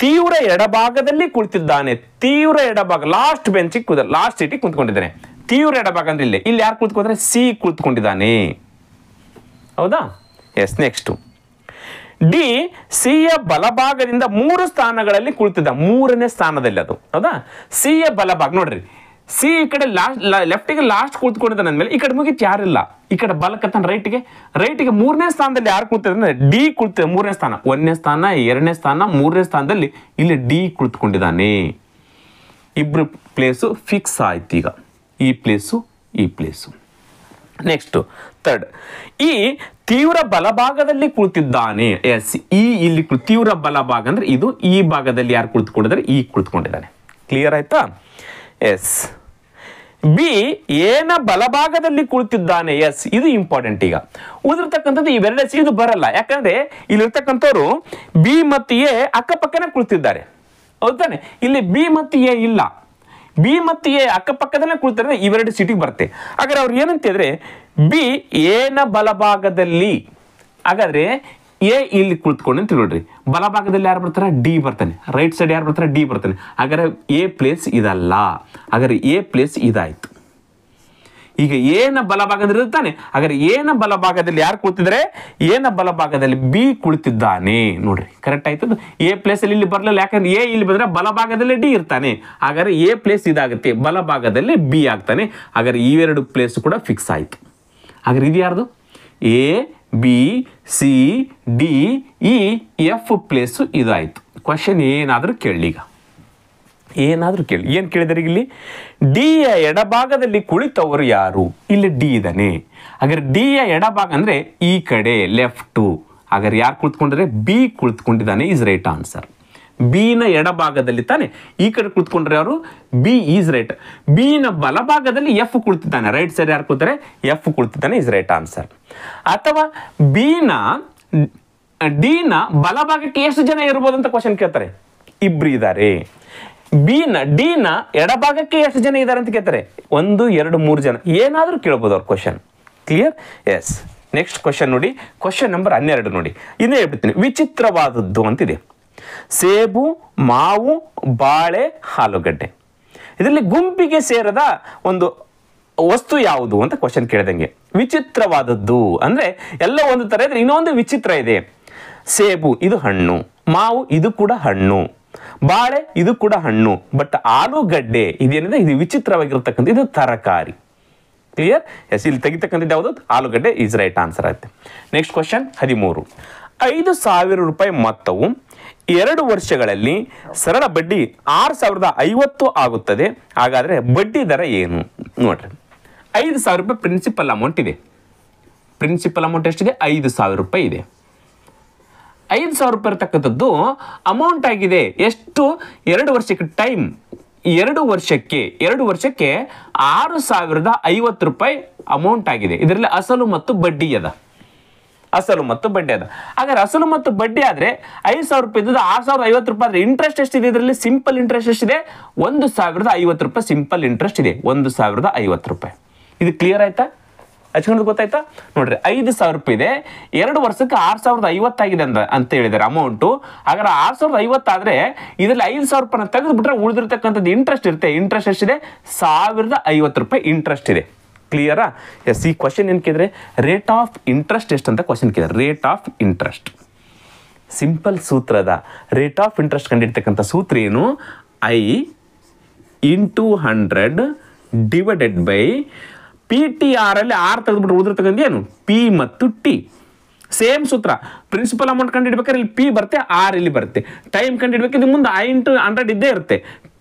ತೀವ್ರ ಎಡಭಾಗದಲ್ಲಿ ಕುಳಿತಿದ್ದಾನೆ. ತೀವ್ರ ಎಡಭಾಗ, ಲಾಸ್ಟ್ ಬೆಂಚಿಗೆ ಲಾಸ್ಟ್ ಸೀಟಿಗೆ ಕುಂತ್ಕೊಂಡಿದ್ದಾನೆ. ತೀವ್ರ ಎಡಭಾಗ ಅಂದ್ರೆ ಇಲ್ಲಿ ಯಾರು ಕುಳಿತುಕೊಂಡ್ರೆ ಸಿ ಕುಳಿತುಕೊಂಡಿದ್ದಾನೆ. ಹೌದಾ? ಎಸ್, ನೆಕ್ಸ್ಟ್ ಡಿ ಸಿಯ ಬಲಭಾಗದಿಂದ 3 ಸ್ಥಾನಗಳಲ್ಲಿ ಕುಳಿತಿದ್ದ, 3ನೇ ಸ್ಥಾನದಲ್ಲಿ ಅದು. ಹೌದಾ? ಸಿಯ ಬಲಭಾಗ ನೋಡ್ರಿ, ಸಿ ಈ ಕಡೆ ಲೆಫ್ಟಿಗೆ ಲಾಸ್ಟ್ ಕುಳಿತುಕೊಂಡಿದ್ದಾನೆ ಅಂದ್ಮೇಲೆ ಈ ಕಡೆ ಮುಗಿತು ಯಾರಿಲ್ಲ. ಈ ಕಡೆ ಬಲಕತ್ತಾನ ರೈಟಿಗೆ 3ನೇ ಸ್ಥಾನದಲ್ಲಿ ಯಾರು ಕುಳಿತಿದ್ರೆ ಡಿ ಕುಳಿತ 3ನೇ ಸ್ಥಾನ, 1ನೇ ಸ್ಥಾನ, 2ನೇ ಸ್ಥಾನ, 3ನೇ ಸ್ಥಾನದಲ್ಲಿ ಇಲ್ಲಿ ಡಿ ಕುಳಿತುಕೊಂಡಿದ್ದಾನೆ. ಇಬ್ರು ಪ್ಲೇಸು ಫಿಕ್ಸ್ ಆಯ್ತು. ಈಗ ಈ ಪ್ಲೇಸು ಈ ಪ್ಲೇಸು. ನೆಕ್ಸ್ಟ್ ಥರ್ಡ್, ಈ ತೀವ್ರ ಬಲಭಾಗದಲ್ಲಿ ಕುಳಿತಿದ್ದಾನೆ. ಎಸ್, ಈ ಇಲ್ಲಿ ತೀವ್ರ ಬಲಭಾಗ ಅಂದ್ರೆ ಇದು, ಈ ಭಾಗದಲ್ಲಿ ಯಾರು ಕುಳಿತುಕೊಂಡಿದ್ದಾರೆ ಈ ಕುಳಿತುಕೊಂಡಿದ್ದಾನೆ. ಕ್ಲಿಯರ್ ಆಯ್ತಾ? ಎಸ್, ಬಿ ಏನ ಬಲಭಾಗದಲ್ಲಿ ಕುಳಿತಿದ್ದಾನೆ. ಎಸ್, ಇದು ಇಂಪಾರ್ಟೆಂಟ್. ಈಗ ಉಳಿದಿರ್ತಕ್ಕಂಥದ್ದು ಇವೆರಡೇ ಇದು ಬರಲ್ಲ, ಯಾಕಂದ್ರೆ ಇಲ್ಲಿರ್ತಕ್ಕಂಥವ್ರು ಬಿ ಮತ್ತು ಎ ಅಕ್ಕಪಕ್ಕನೇ ಕುಳಿತಿದ್ದಾರೆ. ಹೌದಾನೆ? ಇಲ್ಲಿ ಬಿ ಮತ್ತು ಎ ಇಲ್ಲ. ಬಿ ಮತ್ತು ಎ ಅಕ್ಕಪಕ್ಕದಲ್ಲೇ ಕುಳಿತಾರೆ, ಇವೆರಡು ಸೀಟಿಗೆ ಬರುತ್ತೆ. ಹಾಗಾದ್ರೆ ಅವ್ರು ಏನಂತಿದ್ರೆ ಬಿ ಏನ ಬಲಭಾಗದಲ್ಲಿ, ಹಾಗಾದ್ರೆ ಎ ಇಲ್ಲಿ ಕುಳಿತುಕೊಂಡು ಅಂತ ನೋಡ್ರಿ, ಬಲಭಾಗದಲ್ಲಿ ಯಾರು ಬರ್ತಾರೆ ಡಿ ಬರ್ತಾನೆ, ರೈಟ್ ಸೈಡ್ ಯಾರು ಬರ್ತಾರೆ ಡಿ ಬರ್ತಾನೆ. ಹಾಗಾದ್ರೆ ಎ ಪ್ಲೇಸ್ ಇದಲ್ಲ, ಹಾಗಾದ್ರೆ ಎ ಪ್ಲೇಸ್ ಇದಾಯ್ತು. ಈಗ ಏನ ಬಲಭಾಗದಲ್ಲಿ ಇರ್ತಾನೆ, ಹಾಗಾದ್ರೆ ಏನ ಬಲಭಾಗದಲ್ಲಿ ಯಾರು ಕುಳಿತಿದ್ರೆ ಏನ ಬಲಭಾಗದಲ್ಲಿ ಬಿ ಕುಳಿತಿದ್ದಾನೆ. ನೋಡ್ರಿ, ಕರೆಕ್ಟ್ ಆಯ್ತದ. ಎ ಪ್ಲೇಸ್ ಅಲ್ಲಿ ಇಲ್ಲಿ ಬರಲಿಲ್ಲ, ಯಾಕಂದ್ರೆ ಎ ಇಲ್ಲಿ ಬಂದ್ರೆ ಬಲಭಾಗದಲ್ಲಿ ಡಿ ಇರ್ತಾನೆ. ಹಾಗಾದ್ರೆ ಎ ಪ್ಲೇಸ್ ಇದಾಗುತ್ತೆ, ಬಲಭಾಗದಲ್ಲಿ ಬಿ ಆಗ್ತಾನೆ. ಹಾಗಾದ್ರೆ ಇವೆರಡು ಪ್ಲೇಸ್ ಕೂಡ ಫಿಕ್ಸ್ ಆಯ್ತು. ಹಾಗಾದ್ರೆ ಇದು ಯಾರ್ದು? A B C D E F place ಇದಾಯ್ತು. ಕ್ವಶನ್ ಏನಾದರೂ ಕೇಳಿ, ಈಗ ಏನಾದರೂ ಕೇಳಿ, ಏನು ಕೇಳಿದರೆ ಇಲ್ಲಿ ಡಿಯ ಎಡಭಾಗದಲ್ಲಿ ಕುಳಿತವರು ಯಾರು? ಇಲ್ಲಿ ಡಿ ಇದ್ದಾನೆ. ಹಾಗಾದ್ರೆ ಡಿಯ ಎಡಭಾಗ ಅಂದ್ರೆ ಈ ಕಡೆ ಲೆಫ್ಟು. ಹಾಗಾದ್ರೆ ಯಾರು ಕುಳಿತುಕೊಂಡ್ರೆ ಬಿ ಕುಳಿತುಕೊಂಡಿದ್ದಾನೆ ಇಸ್ ರೈಟ್ ಆನ್ಸರ್. ಬಿನ ಎಡಭಾಗದಲ್ಲಿ ತಾನೆ, ಈ ಕಡೆ ಕುಳಿತುಕೊಂಡ್ರೆ ಅವರು ಬಿ ಈಸ್ ರೈಟ್. ಬಿನ ಬಲಭಾಗದಲ್ಲಿ ಎಫ್ ಕುಳಿತಿದ್ದಾನೆ, ರೈಟ್ ಸೈಡ್ ಯಾರು ಕುಳಿತಾರೆ ಎಫ್ ಕುಳಿತಿದ್ದಾನೆ ಇಸ್ ರೈಟ್ ಆನ್ಸರ್. ಅಥವಾ ಡಿನ ಬಲಭಾಗಕ್ಕೆ ಎಷ್ಟು ಜನ ಇರ್ಬೋದು ಅಂತ ಕ್ವಶನ್ ಕೇಳ್ತಾರೆ. ಇಬ್ರು ಇದ್ದಾರೆ. ಡಿನ ಎಡಭಾಗಕ್ಕೆ ಎಷ್ಟು ಜನ ಇದ್ದಾರೆ ಅಂತ ಕೇಳ್ತಾರೆ. 1 2 3 ಜನ ಏನಾದರೂ ಕೇಳ್ಬೋದು ಅವ್ರ question. Clear? Yes, next question ನೋಡಿ, ಕ್ವಶನ್ ನಂಬರ್ 12 ನೋಡಿ. ಇನ್ನೇ ಹೇಳ್ಬಿಡ್ತೀನಿ, ವಿಚಿತ್ರವಾದದ್ದು ಅಂತಿದೆ. ಸೇಬು, ಮಾವು, ಬಾಳೆ, ಆಲೂಗಡ್ಡೆ, ಇದರಲ್ಲಿ ಗುಂಪಿಗೆ ಸೇರದ ಒಂದು ವಸ್ತು ಯಾವುದು ಅಂತ ಕ್ವಶನ್ ಕೇಳಿದಂಗೆ. ವಿಚಿತ್ರವಾದದ್ದು ಅಂದ್ರೆ ಎಲ್ಲ ಒಂದು ತರ ಇದ್ರೆ ಇನ್ನೊಂದು ವಿಚಿತ್ರ ಇದೆ. ಸೇಬು ಇದು ಹಣ್ಣು, ಮಾವು ಇದು ಕೂಡ ಹಣ್ಣು, ಬಾಳೆ ಇದು ಕೂಡ ಹಣ್ಣು, ಬಟ್ ಆಲೂಗಡ್ಡೆ ಇದೇನಿದೆ ಇದು ವಿಚಿತ್ರವಾಗಿರ್ತಕ್ಕಂಥ, ಇದು ತರಕಾರಿ. ಕ್ಲಿಯರ್? ಎಸ್, ಇಲ್ಲಿ ತೆಗಿತಕ್ಕಂಥದ್ದು ಯಾವುದು? ಆಲೂಗಡ್ಡೆ ಈಸ್ ರೈಟ್ ಆನ್ಸರ್ ಆಗುತ್ತೆ. Next question 13. 5,000 ರೂಪಾಯಿ ಮೊತ್ತವು 2 ವರ್ಷಗಳಲ್ಲಿ ಸರಳ ಬಡ್ಡಿ 6,050 ಆಗುತ್ತದೆ. ಹಾಗಾದ್ರೆ ಬಡ್ಡಿ ದರ ಏನು? ನೋಡ್ರಿ, 5,000 ರೂಪಾಯಿ ಪ್ರಿನ್ಸಿಪಲ್ ಅಮೌಂಟ್ ಇದೆ. ಪ್ರಿನ್ಸಿಪಲ್ ಅಮೌಂಟ್ ಎಷ್ಟಿದೆ? 5,000 ರೂಪಾಯಿ ಇದೆ. 5,000 ರೂಪಾಯಿ ಇರತಕ್ಕಂಥದ್ದು ಅಮೌಂಟ್ ಆಗಿದೆ. ಎಷ್ಟು? 2 ವರ್ಷಕ್ಕೆ ಟೈಮ್. 2 ವರ್ಷಕ್ಕೆ 6,050 ರೂಪಾಯಿ ಅಮೌಂಟ್ ಆಗಿದೆ. ಇದರಲ್ಲಿ ಅಸಲು ಮತ್ತು ಬಡ್ಡಿ ಅದ. ಹಾಗಾದ್ರೆ ಅಸಲು ಮತ್ತು ಬಡ್ಡಿ ಆದ್ರೆ 5,000 ರೂಪಾಯಿ ಇದ್ದದ್ದು 6,050 ರೂಪಾಯಿ ಆದ್ರೆ ಇಂಟ್ರೆಸ್ಟ್ ಎಷ್ಟಿದೆ? ಇದರಲ್ಲಿ ಸಿಂಪಲ್ ಇಂಟ್ರೆಸ್ಟ್ ಎಷ್ಟಿದೆ? 1,050 ರೂಪಾಯಿ ಸಿಂಪಲ್ ಇಂಟ್ರೆಸ್ಟ್ ಇದೆ. 1,050 ರೂಪಾಯಿ. ಇದು ಕ್ಲಿಯರ್ ಆಯ್ತಾ? ಹಚ್ಕೊಂಡು ಗೊತ್ತಾಯ್ತಾ? ನೋಡ್ರಿ, 5,000 ರೂಪಾಯಿ ಇದೆ, 2 ವರ್ಷಕ್ಕೆ 6,050 ಆಗಿದೆ ಅಂತ ಹೇಳಿದ್ದಾರೆ ಅಮೌಂಟು. ಹಾಗಾದ್ರೆ 6,050 ಆದ್ರೆ ಇದರಲ್ಲಿ 5,000 ರೂಪಾಯಿನ ತೆಗೆದು ಬಿಟ್ರೆ ಉಳಿದಿರ್ತಕ್ಕಂಥದ್ದು ಇಂಟ್ರೆಸ್ಟ್ ಇರುತ್ತೆ. ಇಂಟ್ರೆಸ್ಟ್ ಎಷ್ಟಿದೆ? 1,050 ರೂಪಾಯಿ ಇಂಟ್ರೆಸ್ಟ್ ಇದೆ. ಕ್ಲಿಯರಾ? ಎಸ್, ಈ ಕ್ವಶನ್ ಏನು ಕೇಳಿದ್ರೆ ರೇಟ್ ಆಫ್ ಇಂಟ್ರೆಸ್ಟ್ ಎಷ್ಟು ಅಂತ ಕ್ವಶನ್ ಕೇಳಿದ್ರೆ, ರೇಟ್ ಆಫ್ ಇಂಟ್ರೆಸ್ಟ್ ಸಿಂಪಲ್ ಸೂತ್ರದ ರೇಟ್ ಆಫ್ ಇಂಟ್ರೆಸ್ಟ್ ಕಂಡಿರ್ತಕ್ಕಂಥ ಸೂತ್ರ ಏನು? I into 100 divided by PTR ಅಲ್ಲಿ 6 ತೆಗೆದುಬಿಟ್ರೆ ಉಳಿದಿರ್ತಕ್ಕಂಥ ಏನು? P ಮತ್ತು T. ಸೇಮ್ ಸೂತ್ರ. ಪ್ರಿನ್ಸಿಪಲ್ ಅಮೌಂಟ್ ಕಂಡುಹಿಡ್ಬೇಕಾದ್ರೆ ಇಲ್ಲಿ P ಬರುತ್ತೆ, R ಇಲ್ಲಿ ಬರುತ್ತೆ. ಟೈಮ್ ಕಂಡುಹಿಡ್ಬೇಕು, ಇದು ಮುಂದೆ I into 100 ಇದ್ದೇ ಇರುತ್ತೆ.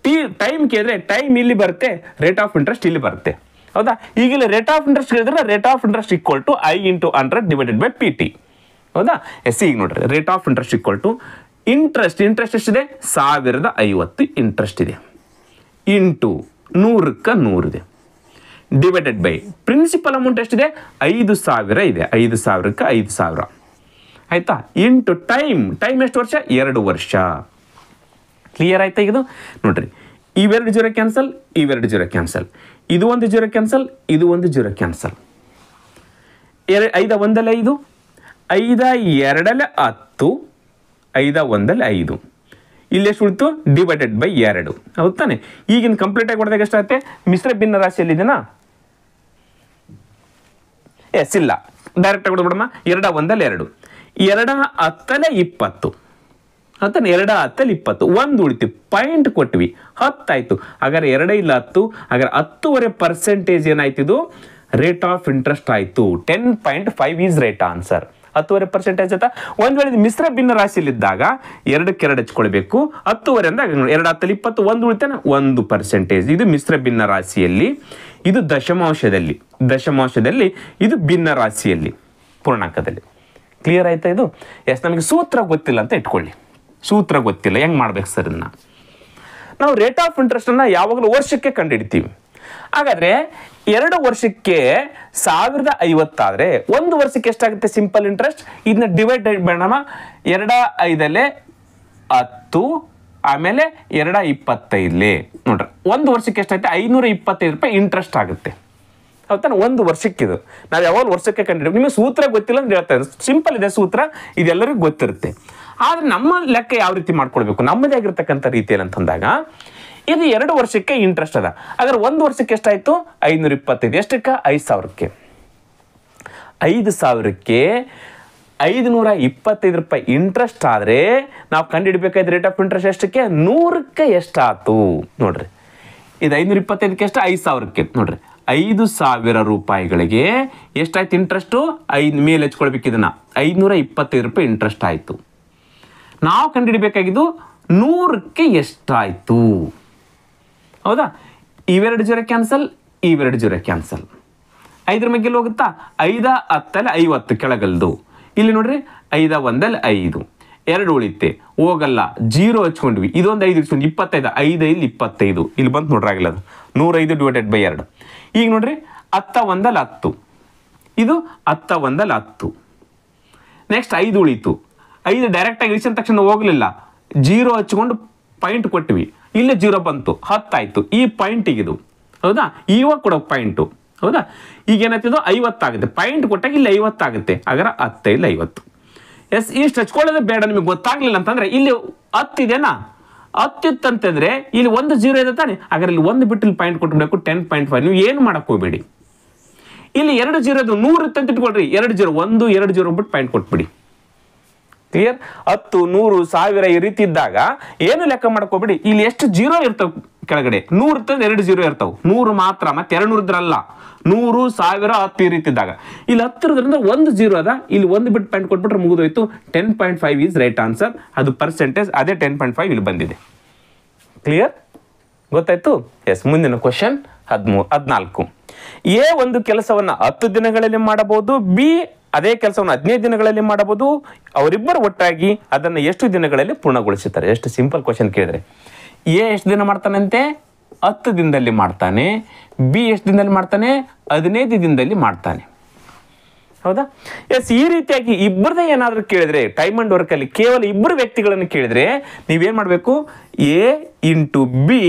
ಟೈಮ್ ಕೇಳಿದ್ರೆ ಟೈಮ್ ಇಲ್ಲಿ ಬರುತ್ತೆ, ರೇಟ್ ಆಫ್ ಇಂಟ್ರೆಸ್ಟ್ ಇಲ್ಲಿ ಬರುತ್ತೆ. ಹೌದಾ? ಈಗ ಇಲ್ಲಿ ರೇಟ್ ಆಫ್ ಇಂಟ್ರೆಸ್ಟ್ ಕೇಳಿದ್ರೆ rate of interest equal to I into 100 divided by PT. ಹೌದಾ? ಎಸ್, ಈಗ ನೋಡ್ರಿ, rate of interest equal to interest ಎಷ್ಟಿದೆ? 1,050 ಇಂಟ್ರೆಸ್ಟ್ ಇದೆ, ಇಂಟು 100ಕ್ಕೆ 100 ಇದೆ, ಡಿವೈಡೆಡ್ ಬೈ ಪ್ರಿನ್ಸಿಪಲ್ ಅಮೌಂಟ್ ಎಷ್ಟಿದೆ? 5,000 ಇದೆ, 5,000ಕ್ಕೆ 5,000 ಆಯ್ತಾ, ಇಂಟು ಟೈಮ್ ಎಷ್ಟು ವರ್ಷ? 2 ವರ್ಷ. ಕ್ಲಿಯರ್ ಆಯ್ತಾ? ಇದು ನೋಡ್ರಿ, ಇವೆರಡು ಜೀರೋ ಕ್ಯಾನ್ಸಲ್, ಇವೆರಡು ಜೀರೋ ಕ್ಯಾನ್ಸಲ್, ಇದು ಒಂದು ಜೀರೋ ಕ್ಯಾನ್ಸಲ್, ಇದು ಒಂದು ಜೀರೋ ಕ್ಯಾನ್ಸಲ್. ಐದ ಒಂದಲ್ಲಿ 5, 5 2 10, 5 1 5. ಇಲ್ಲಿ ಎಷ್ಟು ಉಳಿತು? Divided by 2. ಹೌದು ತಾನೆ? ಈಗಿನ ಕಂಪ್ಲೀಟ್ ಆಗಿ ಹೊಡೆದಾಗ ಎಷ್ಟಾಗುತ್ತೆ? ಮಿಶ್ರ ಭಿನ್ನ ರಾಶಿಯಲ್ಲಿದೆನಾ? ಎಸ್ ಇಲ್ಲ, ಡೈರೆಕ್ಟ್ ಆಗಿ ಹೊಡೆದ್ಬಿಡಮ್ಮ. 2 1 2, 2 10 20. ಹತ್ತಾನೆ 2 10 20, 1 ಉಳಿತು, ಪಾಯಿಂಟ್ ಕೊಟ್ವಿ, 10 ಆಯ್ತು. ಹಾಗಾದ್ರೆ 2 ಇಲ್ಲ 10, ಹಾಗಾದ್ರೆ 10.5% ಏನಾಯ್ತು? ಇದು ರೇಟ್ ಆಫ್ ಇಂಟ್ರೆಸ್ಟ್ ಆಯ್ತು. 10.5 ಈಸ್ ರೈಟ್ ಆನ್ಸರ್. 10.5% ಆಯ್ತಾ? ಒಂದ್ ವೇಳೆ ಮಿಶ್ರ ಭಿನ್ನ ರಾಶಿಯಲ್ಲಿದ್ದಾಗ 2ಕ್ಕೆ 2 ಹಚ್ಕೊಳ್ಬೇಕು. 10 ಅಂದಾಗ 2 10 20, 1 ಉಳಿತಾನೆ 1%. ಇದು ಮಿಶ್ರ ಭಿನ್ನ ರಾಶಿಯಲ್ಲಿ, ಇದು ದಶಮಾಂಶದಲ್ಲಿ, ಇದು ಭಿನ್ನ ರಾಶಿಯಲ್ಲಿ, ಪೂರ್ಣಾಂಕದಲ್ಲಿ. ಕ್ಲಿಯರ್ ಆಯ್ತಾ ಇದು? ಎಸ್, ನಮಗೆ ಸೂತ್ರ ಗೊತ್ತಿಲ್ಲ ಅಂತ ಇಟ್ಕೊಳ್ಳಿ. ಸೂತ್ರ ಗೊತ್ತಿಲ್ಲ, ಹೆಂಗ್ ಮಾಡ್ಬೇಕು ಸರ್? ನಾವು ರೇಟ್ ಆಫ್ ಇಂಟ್ರೆಸ್ಟ್ ಅನ್ನ ಯಾವಾಗಲೂ ವರ್ಷಕ್ಕೆ ಕಂಡುಹಿಡಿತೀವಿ. ಹಾಗಾದ್ರೆ 2 ವರ್ಷಕ್ಕೆ 1050 ಆದ್ರೆ 1 ವರ್ಷಕ್ಕೆ ಎಷ್ಟಾಗುತ್ತೆ ಸಿಂಪಲ್ ಇಂಟ್ರೆಸ್ಟ್? ಇದನ್ನ ಡಿವೈಡ್ ಮಾಡೋಣ. 2 5 10, ಆಮೇಲೆ 2 25 ನೋಡ್ರಿ, 1 ವರ್ಷಕ್ಕೆ ಎಷ್ಟಾಯ್ತು? 525 ರೂಪಾಯಿ ಇಂಟ್ರೆಸ್ಟ್ ಆಗುತ್ತೆ. ಹೌದಾ? 1 ವರ್ಷಕ್ಕೆ. ಇದು ನಾವು ಯಾವಾಗ ವರ್ಷಕ್ಕೆ ಕಂಡು ನಿಮಗೆ ಸೂತ್ರ ಗೊತ್ತಿಲ್ಲ ಅಂತ ಹೇಳ್ತಾ ಇದ್ದೀವಿ. ಸಿಂಪಲ್ ಇದೆ ಸೂತ್ರ, ಇದೆಲ್ಲರಿಗೂ ಗೊತ್ತಿರುತ್ತೆ. ಆದ್ರೆ ನಮ್ಮ ಲೆಕ್ಕ ಯಾವ ರೀತಿ ಮಾಡ್ಕೊಳ್ಬೇಕು, ನಮ್ಮದೇ ಆಗಿರ್ತಕ್ಕಂಥ ರೀತಿಯಲ್ಲಿ ಅಂತಂದಾಗ ಇದು 2 ವರ್ಷಕ್ಕೆ ಇಂಟ್ರೆಸ್ಟ್ ಅದ. ಹಾಗಾದ್ರೆ 1 ವರ್ಷಕ್ಕೆ ಎಷ್ಟಾಯ್ತು? 525. ಎಷ್ಟಕ್ಕೆ? 5000ಕ್ಕೆ. 5000ಕ್ಕೆ 525 ರೂಪಾಯಿ ಇಂಟ್ರೆಸ್ಟ್ ಆದ್ರೆ ನಾವು ಕಂಡುಹಿಡಬೇಕಾದ ರೇಟ್ ಆಫ್ ಇಂಟ್ರೆಸ್ಟ್ ಎಷ್ಟಕ್ಕೆ? 100ಕ್ಕೆ ಎಷ್ಟಾಯ್ತು ನೋಡ್ರಿ. ಇದು 525ಕ್ಕೆ ಎಷ್ಟು? 5000ಕ್ಕೆ. ನೋಡ್ರಿ, 5000 ರೂಪಾಯಿಗಳಿಗೆ ಎಷ್ಟಾಯ್ತು ಇಂಟ್ರೆಸ್ಟು? 5 ಮೇಲೆ ಹಚ್ಕೊಳ್ಬೇಕು. ಇದನ್ನ 525 ರೂಪಾಯಿ ಇಂಟ್ರೆಸ್ಟ್ ಆಯ್ತು. ನಾವು ಕಂಡುಹಿಡಬೇಕಾಗಿದ್ದು 100ಕ್ಕೆ ಎಷ್ಟಾಯ್ತು. ಹೌದಾ? ಇವೆರಡು 0 ಕ್ಯಾನ್ಸಲ್, ಇವೆರಡು 0 ಕ್ಯಾನ್ಸಲ್. 5 ಮಗ್ಗೆಲ್ಲಿ ಹೋಗುತ್ತಾ? 5 10 50 ಕೆಳಗಲ್ದು. ಇಲ್ಲಿ ನೋಡ್ರಿ, 5 1 5, 2 ಉಳಿತೆ, ಹೋಗಲ್ಲ, 0 ಹಚ್ಕೊಂಡ್ವಿ. ಇದೊಂದು 5 ಇಟ್ಕೊಂಡು 25, 5 5 25. ಇಲ್ಲಿ ಬಂತು ನೋಡ್ರಿ, ಆಗಿಲ್ಲ ಅದು 105 ಡಿವೈಡೆಡ್ ಬೈ 2. ಈಗ ನೋಡ್ರಿ, 10 1 10, ಇದು 10 1 10. ನೆಕ್ಸ್ಟ್ 5 ಉಳಿತು. 5 ಡೈರೆಕ್ಟ್ ಆಗಿ ಇಳಿಸಿದ ತಕ್ಷಣ ಹೋಗ್ಲಿಲ್ಲ, 0 ಹಚ್ಕೊಂಡು ಪಾಯಿಂಟ್ ಕೊಟ್ವಿ. ಇಲ್ಲೇ 0 ಬಂತು, 10 ಆಯ್ತು. ಈ ಪಾಯಿಂಟಿಗೆ ಇದು, ಹೌದಾ? ಇವಾಗ ಕೊಡೋ ಪಾಯಿಂಟು, ಹೌದಾ? ಈಗ ಏನಾಗ್ತಿದ್ದು? 50 ಆಗುತ್ತೆ. ಪಾಯಿಂಟ್ ಕೊಟ್ಟಾಗ ಇಲ್ಲಿ 50 ಆಗುತ್ತೆ. ಹಾಗಾದ್ರೆ 10 5 50. ಎಸ್, ಇಷ್ಟು ಹಚ್ಕೊಳ್ಳೋದೇ ಬೇಡ. ನಿಮಗೆ ಗೊತ್ತಾಗ್ಲಿಲ್ಲ ಅಂತಂದ್ರೆ ಇಲ್ಲಿ 10 ಇದೆನಾ? 10 ಇತ್ತಂತಂದ್ರೆ ಇಲ್ಲಿ 1 0 ಇದೆ ತಾನೆ. ಹಾಗಾದ್ರೆ ಇಲ್ಲಿ 1 ಬಿಟ್ಟು ಇಲ್ಲಿ ಪಾಯಿಂಟ್ ಕೊಟ್ಬಿಡಬೇಕು, 10.5. ನೀವು ಏನು ಮಾಡಕ್ ಹೋಗ್ಬೇಡಿ. ಇಲ್ಲಿ 2 0 ಇದು 100 ಇತ್ತಂತ ಇಟ್ಕೊಳ್ರಿ, 2 0 1 2 0 ಬಿಟ್ಟು ಪಾಯಿಂಟ್ ಕೊಟ್ಬಿಡಿ. ಕ್ಲಿಯರ್? 10 100 1000 ಈ ರೀತಿ ಇದ್ದಾಗ ಏನು ಲೆಕ್ಕ ಮಾಡ್ಕೋಬೇಡಿ. ಇಲ್ಲಿ ಎಷ್ಟು 0 ಇರ್ತಾವ ಕೆಳಗಡೆ? 100 ಇರ್ತದೆ, 2 0 ಇರ್ತಾವ. 100 ಮಾತ್ರ, ಮತ್ತೆ 200 ಇದ್ರಲ್ಲ. 100 1000 10 ಈ ರೀತಿ ಇದ್ದಾಗ ಇಲ್ಲಿ 10 ಇರೋದ್ರಿಂದ 1 0 ಅದ. ಇಲ್ಲಿ 1 ಬಿಟ್ಟು ಪಾಯಿಂಟ್ ಕೊಟ್ಬಿಟ್ರೆ ಮುಗಿದೋಯ್ತು. 10.5 ಈಸ್ ರೈಟ್ ಆನ್ಸರ್. ಅದು ಪರ್ಸೆಂಟೇಜ್, ಅದೇ 10.5 ಇಲ್ಲಿ ಬಂದಿದೆ. ಕ್ಲಿಯರ್? ಗೊತ್ತಾಯ್ತು? ಎಸ್, ಮುಂದಿನ ಕ್ವಶನ್ 14. ಎ ಒಂದು ಕೆಲಸವನ್ನ 10 ದಿನಗಳಲ್ಲಿ ಮಾಡಬಹುದು, ಬಿ ಅದೇ ಕೆಲಸವನ್ನು 15 ದಿನಗಳಲ್ಲಿ ಮಾಡಬಹುದು. ಅವರಿಬ್ಬರು ಒಟ್ಟಾಗಿ ಅದನ್ನು ಎಷ್ಟು ದಿನಗಳಲ್ಲಿ ಪೂರ್ಣಗೊಳಿಸುತ್ತಾರೆ? ಎಷ್ಟು ಸಿಂಪಲ್ ಕ್ವಶನ್ ಕೇಳಿದ್ರೆ. ಎ ಎಷ್ಟು ದಿನ ಮಾಡ್ತಾನಂತೆ? 10 ದಿನದಲ್ಲಿ ಮಾಡ್ತಾನೆ. ಬಿ ಎಷ್ಟು ದಿನದಲ್ಲಿ ಮಾಡ್ತಾನೆ? 15 ದಿನದಲ್ಲಿ ಮಾಡ್ತಾನೆ. ಹೌದಾ? ಎಸ್, ಈ ರೀತಿಯಾಗಿ ಇಬ್ಬರದೇ ಏನಾದರೂ ಕೇಳಿದ್ರೆ, ಟೈಮ್ ಅಂಡ್ ವರ್ಕ್ ಅಲ್ಲಿ ಕೇವಲ ಇಬ್ಬರು ವ್ಯಕ್ತಿಗಳನ್ನು ಕೇಳಿದ್ರೆ ನೀವೇನ್ ಮಾಡಬೇಕು? A into B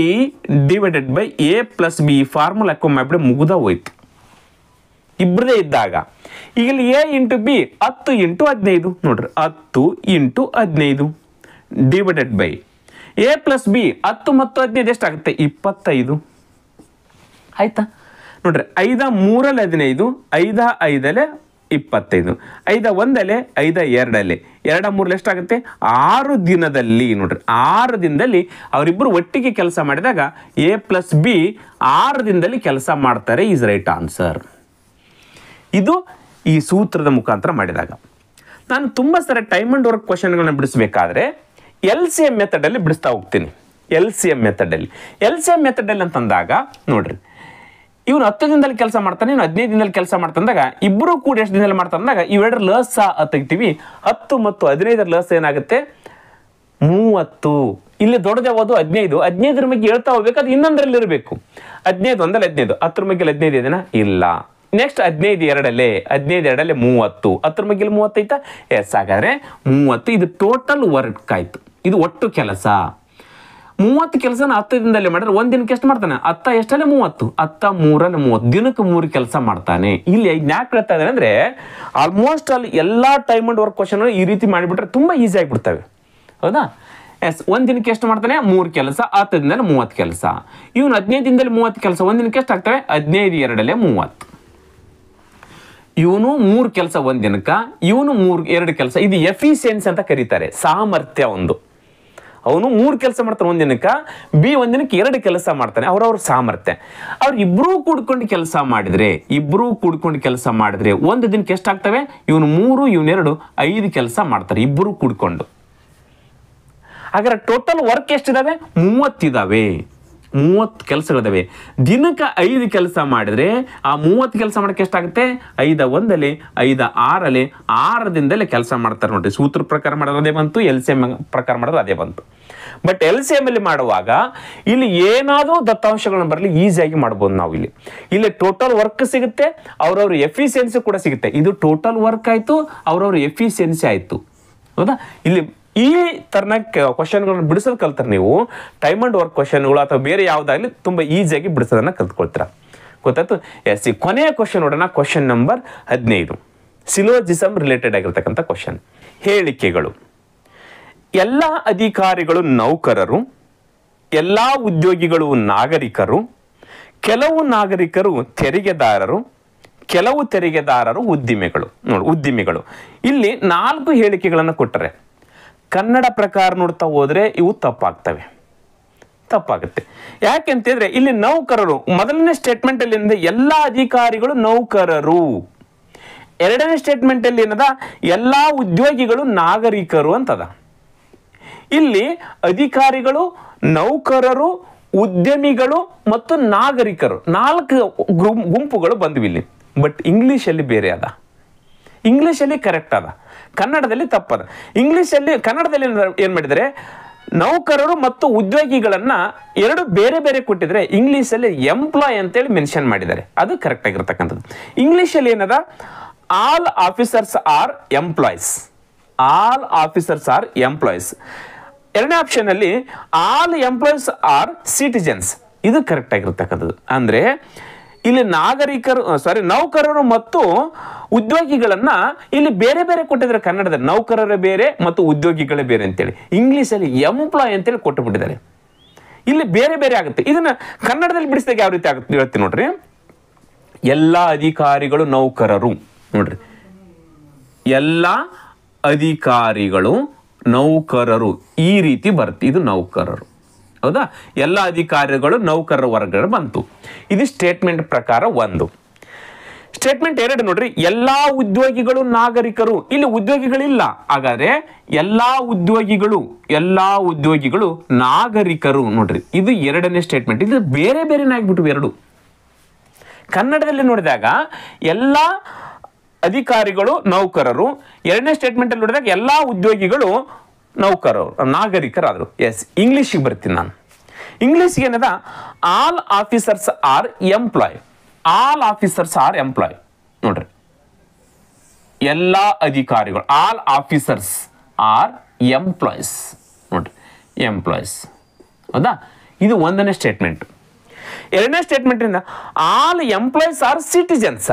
divided by A plus B formula ಹಾಕೊಂಡ್ಬಿಟ್ಟು ಮುಗಿದ ಹೋಯ್ತು. ಇಬ್ಬರದೇ ಇದ್ದಾಗ ಈಗ ಇಲ್ಲಿ ಎ ಇಂಟು ಬಿ 10 ಇಂಟು 15 ನೋಡ್ರಿ, 10 into 15 divided by A plus B 10 ಮತ್ತು 15 ಎಷ್ಟಾಗುತ್ತೆ? 25. ಆಯ್ತಾ? ನೋಡ್ರಿ, 5 3 15, 5 5 25, 5 1 5 2 2 3 ಎಷ್ಟಾಗುತ್ತೆ? 6 ದಿನದಲ್ಲಿ. ನೋಡ್ರಿ, 6 ದಿನದಲ್ಲಿ ಅವರಿಬ್ಬರು ಒಟ್ಟಿಗೆ ಕೆಲಸ ಮಾಡಿದಾಗ ಎ ಪ್ಲಸ್ ಬಿ 6 ದಿನದಲ್ಲಿ ಕೆಲಸ ಮಾಡ್ತಾರೆ. Is right answer. ಇದು ಈ ಸೂತ್ರದ ಮುಖಾಂತರ ಮಾಡಿದಾಗ. ನಾನು ತುಂಬ ಸರಿ ಟೈಮ್ ಅಂಡ್ ವರ್ಕ್ ಕ್ವಶನ್ಗಳನ್ನ ಬಿಡಿಸಬೇಕಾದ್ರೆ LCM ಮೆಥಡಲ್ಲಿ ಬಿಡಿಸ್ತಾ ಹೋಗ್ತೀನಿ. LCM ಮೆಥಡಲ್ಲಿ ಅಂತಂದಾಗ ನೋಡ್ರಿ, ಇವನು 10 ದಿನದಲ್ಲಿ ಕೆಲಸ ಮಾಡ್ತಾನೆ, ಇವನು 15 ದಿನದಲ್ಲಿ ಕೆಲಸ ಮಾಡ್ತಂದಾಗ ಇಬ್ಬರು ಕೂಡ ಎಷ್ಟು ದಿನದಲ್ಲಿ ಮಾಡ್ತಂದಾಗ ಇವೆರಡರ ಲಸ ತೆಗಿತೀವಿ. 10 ಮತ್ತು 15ರ ಲಸ ಏನಾಗುತ್ತೆ? 30. ಇಲ್ಲಿ ದೊಡ್ಡದು ಯಾವುದು? 15. 15ರ ಬಗ್ಗೆ ಹೇಳ್ತಾ ಹೋಗ್ಬೇಕು, ಅದು ಇನ್ನೊಂದರಲ್ಲಿ ಇರಬೇಕು. 15 1 15, 10ರ ಬಗ್ಗೆ 15 ಇದೆನಾ? ಇಲ್ಲ. ನೆಕ್ಸ್ಟ್ 15 2 15 2 30, 10ರ ಬಗ್ಗೆ 30 ಐತಾ? ಎಸ್. ಹಾಗಾದ್ರೆ 30 ಇದು ಟೋಟಲ್ ವರ್ಕ್ ಆಯ್ತು. ಇದು ಒಟ್ಟು ಕೆಲಸ. 30 ಕೆಲಸನ 10 ದಿನದಲ್ಲಿ ಮಾಡಿದ್ರೆ ಒಂದ್ ದಿನಕ್ಕೆ ಎಷ್ಟು ಮಾಡ್ತಾನೆ? 10 ಎಷ್ಟಲ್ಲೇ 30, 10 3 30, ದಿನಕ್ಕೆ 3 ಕೆಲಸ ಮಾಡ್ತಾನೆ. ಇಲ್ಲಿ ಯಾಕೆ ಹೇಳ್ತಾ ಇದ್ದಾನೆ ಅಂದ್ರೆ ಆಲ್ಮೋಸ್ಟ್ ಅಲ್ಲಿ ಎಲ್ಲಾ ಟೈಮ್ ಅಂಡ್ ವರ್ಕ್ ಕ್ವಶನ್ ಈ ರೀತಿ ಮಾಡಿಬಿಟ್ರೆ ತುಂಬಾ ಈಸಿ ಆಗಿಬಿಡ್ತವೆ. ಹೌದಾ? ಎಸ್, ಒಂದ್ ದಿನಕ್ಕೆ ಎಷ್ಟು ಮಾಡ್ತಾನೆ? 3 ಕೆಲಸ, 10 ದಿನದಲ್ಲಿ 30 ಕೆಲಸ. ಇವನು 15 ದಿನದಲ್ಲಿ 30 ಕೆಲಸ, ಒಂದ್ ದಿನಕ್ಕೆ ಎಷ್ಟು ಆಗ್ತವೆ? 15 2 30. ಇವನು 3 ಕೆಲಸ ಒಂದ್ ದಿನಕ್ಕ, ಇವನು 2 ಕೆಲಸ. ಇದು ಎಫಿಷಿಯನ್ಸಿ ಅಂತ ಕರೀತಾರೆ, ಸಾಮರ್ಥ್ಯ ಒಂದು. ಅವನು 3 ಕೆಲಸ ಮಾಡ್ತಾನೆ ಒಂದ್ ದಿನಕ್ಕ, ಬಿ ಒಂದ್ ದಿನಕ್ಕೆ 2 ಕೆಲಸ ಮಾಡ್ತಾನೆ, ಅವ್ರವ್ರ ಸಾಮರ್ಥ್ಯ. ಅವ್ರು ಇಬ್ರು ಕೂಡ್ಕೊಂಡು ಕೆಲಸ ಮಾಡಿದ್ರೆ ಒಂದು ದಿನಕ್ಕೆ ಎಷ್ಟಾಗ್ತವೆ? ಇವನು 3 ಇವನು 2 5 ಕೆಲಸ ಮಾಡ್ತಾರೆ ಇಬ್ರು ಕೂಡ್ಕೊಂಡು. ಹಾಗಾದ್ರೆ ಟೋಟಲ್ ವರ್ಕ್ ಎಷ್ಟಿದಾವೆ? 30 ಇದಾವೆ, 30 ಕೆಲಸಗಳಿದಾವೆ. ದಿನಕ್ಕೆ 5 ಕೆಲಸ ಮಾಡಿದ್ರೆ ಆ 30 ಕೆಲಸ ಮಾಡಕ್ಕೆ ಎಷ್ಟಾಗುತ್ತೆ? 5 1 5 6 6 ದಿನದಲ್ಲೇ ಕೆಲಸ ಮಾಡ್ತಾರೆ ನೋಡ್ರಿ. ಸೂತ್ರ ಪ್ರಕಾರ ಮಾಡೋದು ಅದೇ ಬಂತು, LCM ಪ್ರಕಾರ ಮಾಡೋದು ಅದೇ ಬಂತು. ಬಟ್ LCM ಅಲ್ಲಿ ಮಾಡುವಾಗ ಇಲ್ಲಿ ಏನಾದರೂ ದತ್ತಾಂಶಗಳನ್ನ ಬರಲಿ ಈಸಿಯಾಗಿ ಮಾಡ್ಬೋದು ನಾವು. ಇಲ್ಲಿ ಟೋಟಲ್ ವರ್ಕ್ ಸಿಗುತ್ತೆ, ಅವ್ರವ್ರ ಎಫಿಷಿಯನ್ಸಿ ಕೂಡ ಸಿಗುತ್ತೆ. ಇದು ಟೋಟಲ್ ವರ್ಕ್ ಆಯ್ತು, ಅವ್ರವ್ರ ಎಫಿಷಿಯನ್ಸಿ ಆಯ್ತು. ಹೌದಾ? ಇಲ್ಲಿ ಈ ತರನ ಕ್ವಶನ್ಗಳನ್ನ ಬಿಡಿಸೋದು ಕಲ್ತಾರೆ ನೀವು. ಟೈಮ್ ಅಂಡ್ ವರ್ಕ್ ಕ್ವಶನ್ಗಳು ಅಥವಾ ಬೇರೆ ಯಾವುದಾಗಲಿ ತುಂಬಾ ಈಸಿಯಾಗಿ ಬಿಡಿಸೋದನ್ನ ಕಲ್ತ್ಕೊಳ್ತೀರಾ. ಗೊತ್ತಾಯ್ತು? ಎಸ್, ಈ ಕೊನೆಯ ಕ್ವಶನ್ ನೋಡೋಣ. ಕ್ವಶನ್ ನಂಬರ್ 15, ಸಿಲೋಜಿಸಮ್ ರಿಲೇಟೆಡ್ ಆಗಿರ್ತಕ್ಕಂಥ ಕ್ವಶನ್. ಹೇಳಿಕೆಗಳು. ಎಲ್ಲ ಅಧಿಕಾರಿಗಳು ನೌಕರರು, ಎಲ್ಲ ಉದ್ಯೋಗಿಗಳು ನಾಗರಿಕರು, ಕೆಲವು ನಾಗರಿಕರು ತೆರಿಗೆದಾರರು, ಕೆಲವು ತೆರಿಗೆದಾರರು ಉದ್ದಿಮೆಗಳು. ಇಲ್ಲಿ 4 ಹೇಳಿಕೆಗಳನ್ನು ಕೊಟ್ಟರೆ ಕನ್ನಡ ಪ್ರಕಾರ ನೋಡ್ತಾ ಹೋದ್ರೆ ಇವು ತಪ್ಪಾಗುತ್ತೆ. ಯಾಕೆಂತಂದ್ರೆ ಇಲ್ಲಿ ನೌಕರರು ಮೊದಲನೇ ಸ್ಟೇಟ್ಮೆಂಟ್ ಅಲ್ಲಿ ಏನದ? ಎಲ್ಲ ಅಧಿಕಾರಿಗಳು ನೌಕರರು. ಎರಡನೇ ಸ್ಟೇಟ್ಮೆಂಟ್ ಅಲ್ಲಿ ಏನದ? ಎಲ್ಲಾ ಉದ್ಯೋಗಿಗಳು ನಾಗರಿಕರು ಅಂತದ. ಇಲ್ಲಿ ಅಧಿಕಾರಿಗಳು, ನೌಕರರು, ಉದ್ಯಮಿಗಳು ಮತ್ತು ನಾಗರಿಕರು 4 ಗುಂಪುಗಳು ಬಂದ್ವಿ ಇಲ್ಲಿ. ಬಟ್ ಇಂಗ್ಲಿಷ್ ಅಲ್ಲಿ ಬೇರೆ ಅದ, ಇಂಗ್ಲಿಷಲ್ಲಿ ಕರೆಕ್ಟ್ ಅದ, ಕನ್ನಡದಲ್ಲಿ ತಪ್ಪದ. ಕನ್ನಡದಲ್ಲಿ ಏನ್ ಮಾಡಿದರೆ ನೌಕರರು ಮತ್ತು ಉದ್ಯೋಗಿಗಳನ್ನ 2 ಬೇರೆ ಬೇರೆ ಕೊಟ್ಟಿದ್ರೆ ಇಂಗ್ಲಿಷಲ್ಲಿ ಎಂಪ್ಲಾಯ್ ಅಂತೇಳಿ ಮೆನ್ಷನ್ ಮಾಡಿದ್ದಾರೆ, ಅದು ಕರೆಕ್ಟ್ ಆಗಿರ್ತಕ್ಕಂಥದ್ದು. ಇಂಗ್ಲಿಷಲ್ಲಿ ಏನದ? All officers are employees. ಎರಡನೇ ಆಪ್ಷನ್ ಅಲ್ಲಿ ಆಲ್ ಎಂಪ್ಲಾಯ್ಸ್ ಆರ್ ಸಿಟಿಜನ್ಸ್, ಇದು ಕರೆಕ್ಟ್ ಆಗಿರ್ತಕ್ಕಂಥದ್ದು. ಅಂದ್ರೆ ಇಲ್ಲಿ ನೌಕರರು ಮತ್ತು ಉದ್ಯೋಗಿಗಳನ್ನ ಇಲ್ಲಿ ಬೇರೆ ಬೇರೆ ಕೊಟ್ಟಿದ್ದಾರೆ. ಕನ್ನಡದಲ್ಲಿ ನೌಕರರೇ ಬೇರೆ ಮತ್ತು ಉದ್ಯೋಗಿಗಳೇ ಬೇರೆ ಅಂತೇಳಿ, ಇಂಗ್ಲಿಷಲ್ಲಿ ಎಂಪ್ಲಾಯ್ ಅಂತೇಳಿ ಕೊಟ್ಟು ಬಿಟ್ಟಿದ್ದಾರೆ. ಇಲ್ಲಿ ಬೇರೆ ಬೇರೆ ಆಗುತ್ತೆ. ಇದನ್ನ ಕನ್ನಡದಲ್ಲಿ ಬಿಡಿಸಿದಾಗ ಯಾವ ರೀತಿ ಆಗುತ್ತೆ ಹೇಳ್ತೀನಿ ನೋಡ್ರಿ. ಎಲ್ಲ ಅಧಿಕಾರಿಗಳು ನೌಕರರು, ನೋಡ್ರಿ, ಎಲ್ಲ ಅಧಿಕಾರಿಗಳು ನೌಕರರು, ಈ ರೀತಿ ಬರುತ್ತೆ. ಇದು ನೌಕರರು. ಹೌದಾ? ಎಲ್ಲ ಅಧಿಕಾರಿಗಳು ನೌಕರರ ವರ್ಗಗಳು ಬಂತು. ಇದು ಸ್ಟೇಟ್ಮೆಂಟ್ ಪ್ರಕಾರ 1. ಸ್ಟೇಟ್ಮೆಂಟ್ 2 ನೋಡ್ರಿ, ಎಲ್ಲಾ ಉದ್ಯೋಗಿಗಳು ನಾಗರಿಕರು. ಇಲ್ಲಿ ಉದ್ಯೋಗಿಗಳಿಲ್ಲ, ಹಾಗಾದ್ರೆ ಎಲ್ಲಾ ಉದ್ಯೋಗಿಗಳು ನಾಗರಿಕರು. ನೋಡ್ರಿ, ಇದು 2ನೇ ಸ್ಟೇಟ್ಮೆಂಟ್. ಇದು ಬೇರೆ ಬೇರೆನೇ ಆಗ್ಬಿಟ್ಟು 2. ಕನ್ನಡದಲ್ಲಿ ನೋಡಿದಾಗ ಎಲ್ಲಾ ಅಧಿಕಾರಿಗಳು ನೌಕರರು, 2ನೇ ಸ್ಟೇಟ್ಮೆಂಟ್ ಅಲ್ಲಿ ನೋಡಿದಾಗ ಎಲ್ಲಾ ಉದ್ಯೋಗಿಗಳು ನಾಗರಿಕರಾದರು. ಎಸ್, ಇಂಗ್ಲಿಷ್ಗೆ ಬರ್ತೀನಿ ನಾನು. ಇಂಗ್ಲಿಷ್ಗೆ ಏನದ? All officers are employee. ನೋಡ್ರಿ, ಎಲ್ಲಾ ಅಧಿಕಾರಿಗಳು, ಆಲ್ ಆಫೀಸರ್ಸ್ ಆರ್ ಎಂಪ್ಲಾಯ್ಸ್. ನೋಡ್ರಿ, ಎಂಪ್ಲಾಯ್ಸ್. ಹೌದಾ? ಇದು 1ನೇ ಸ್ಟೇಟ್ಮೆಂಟ್. 2ನೇ ಸ್ಟೇಟ್ಮೆಂಟ್ ಇಂದ ಆಲ್ ಎಂಪ್ಲಾಯ್ಸ್ ಆರ್ ಸಿಟಿಜನ್ಸ್.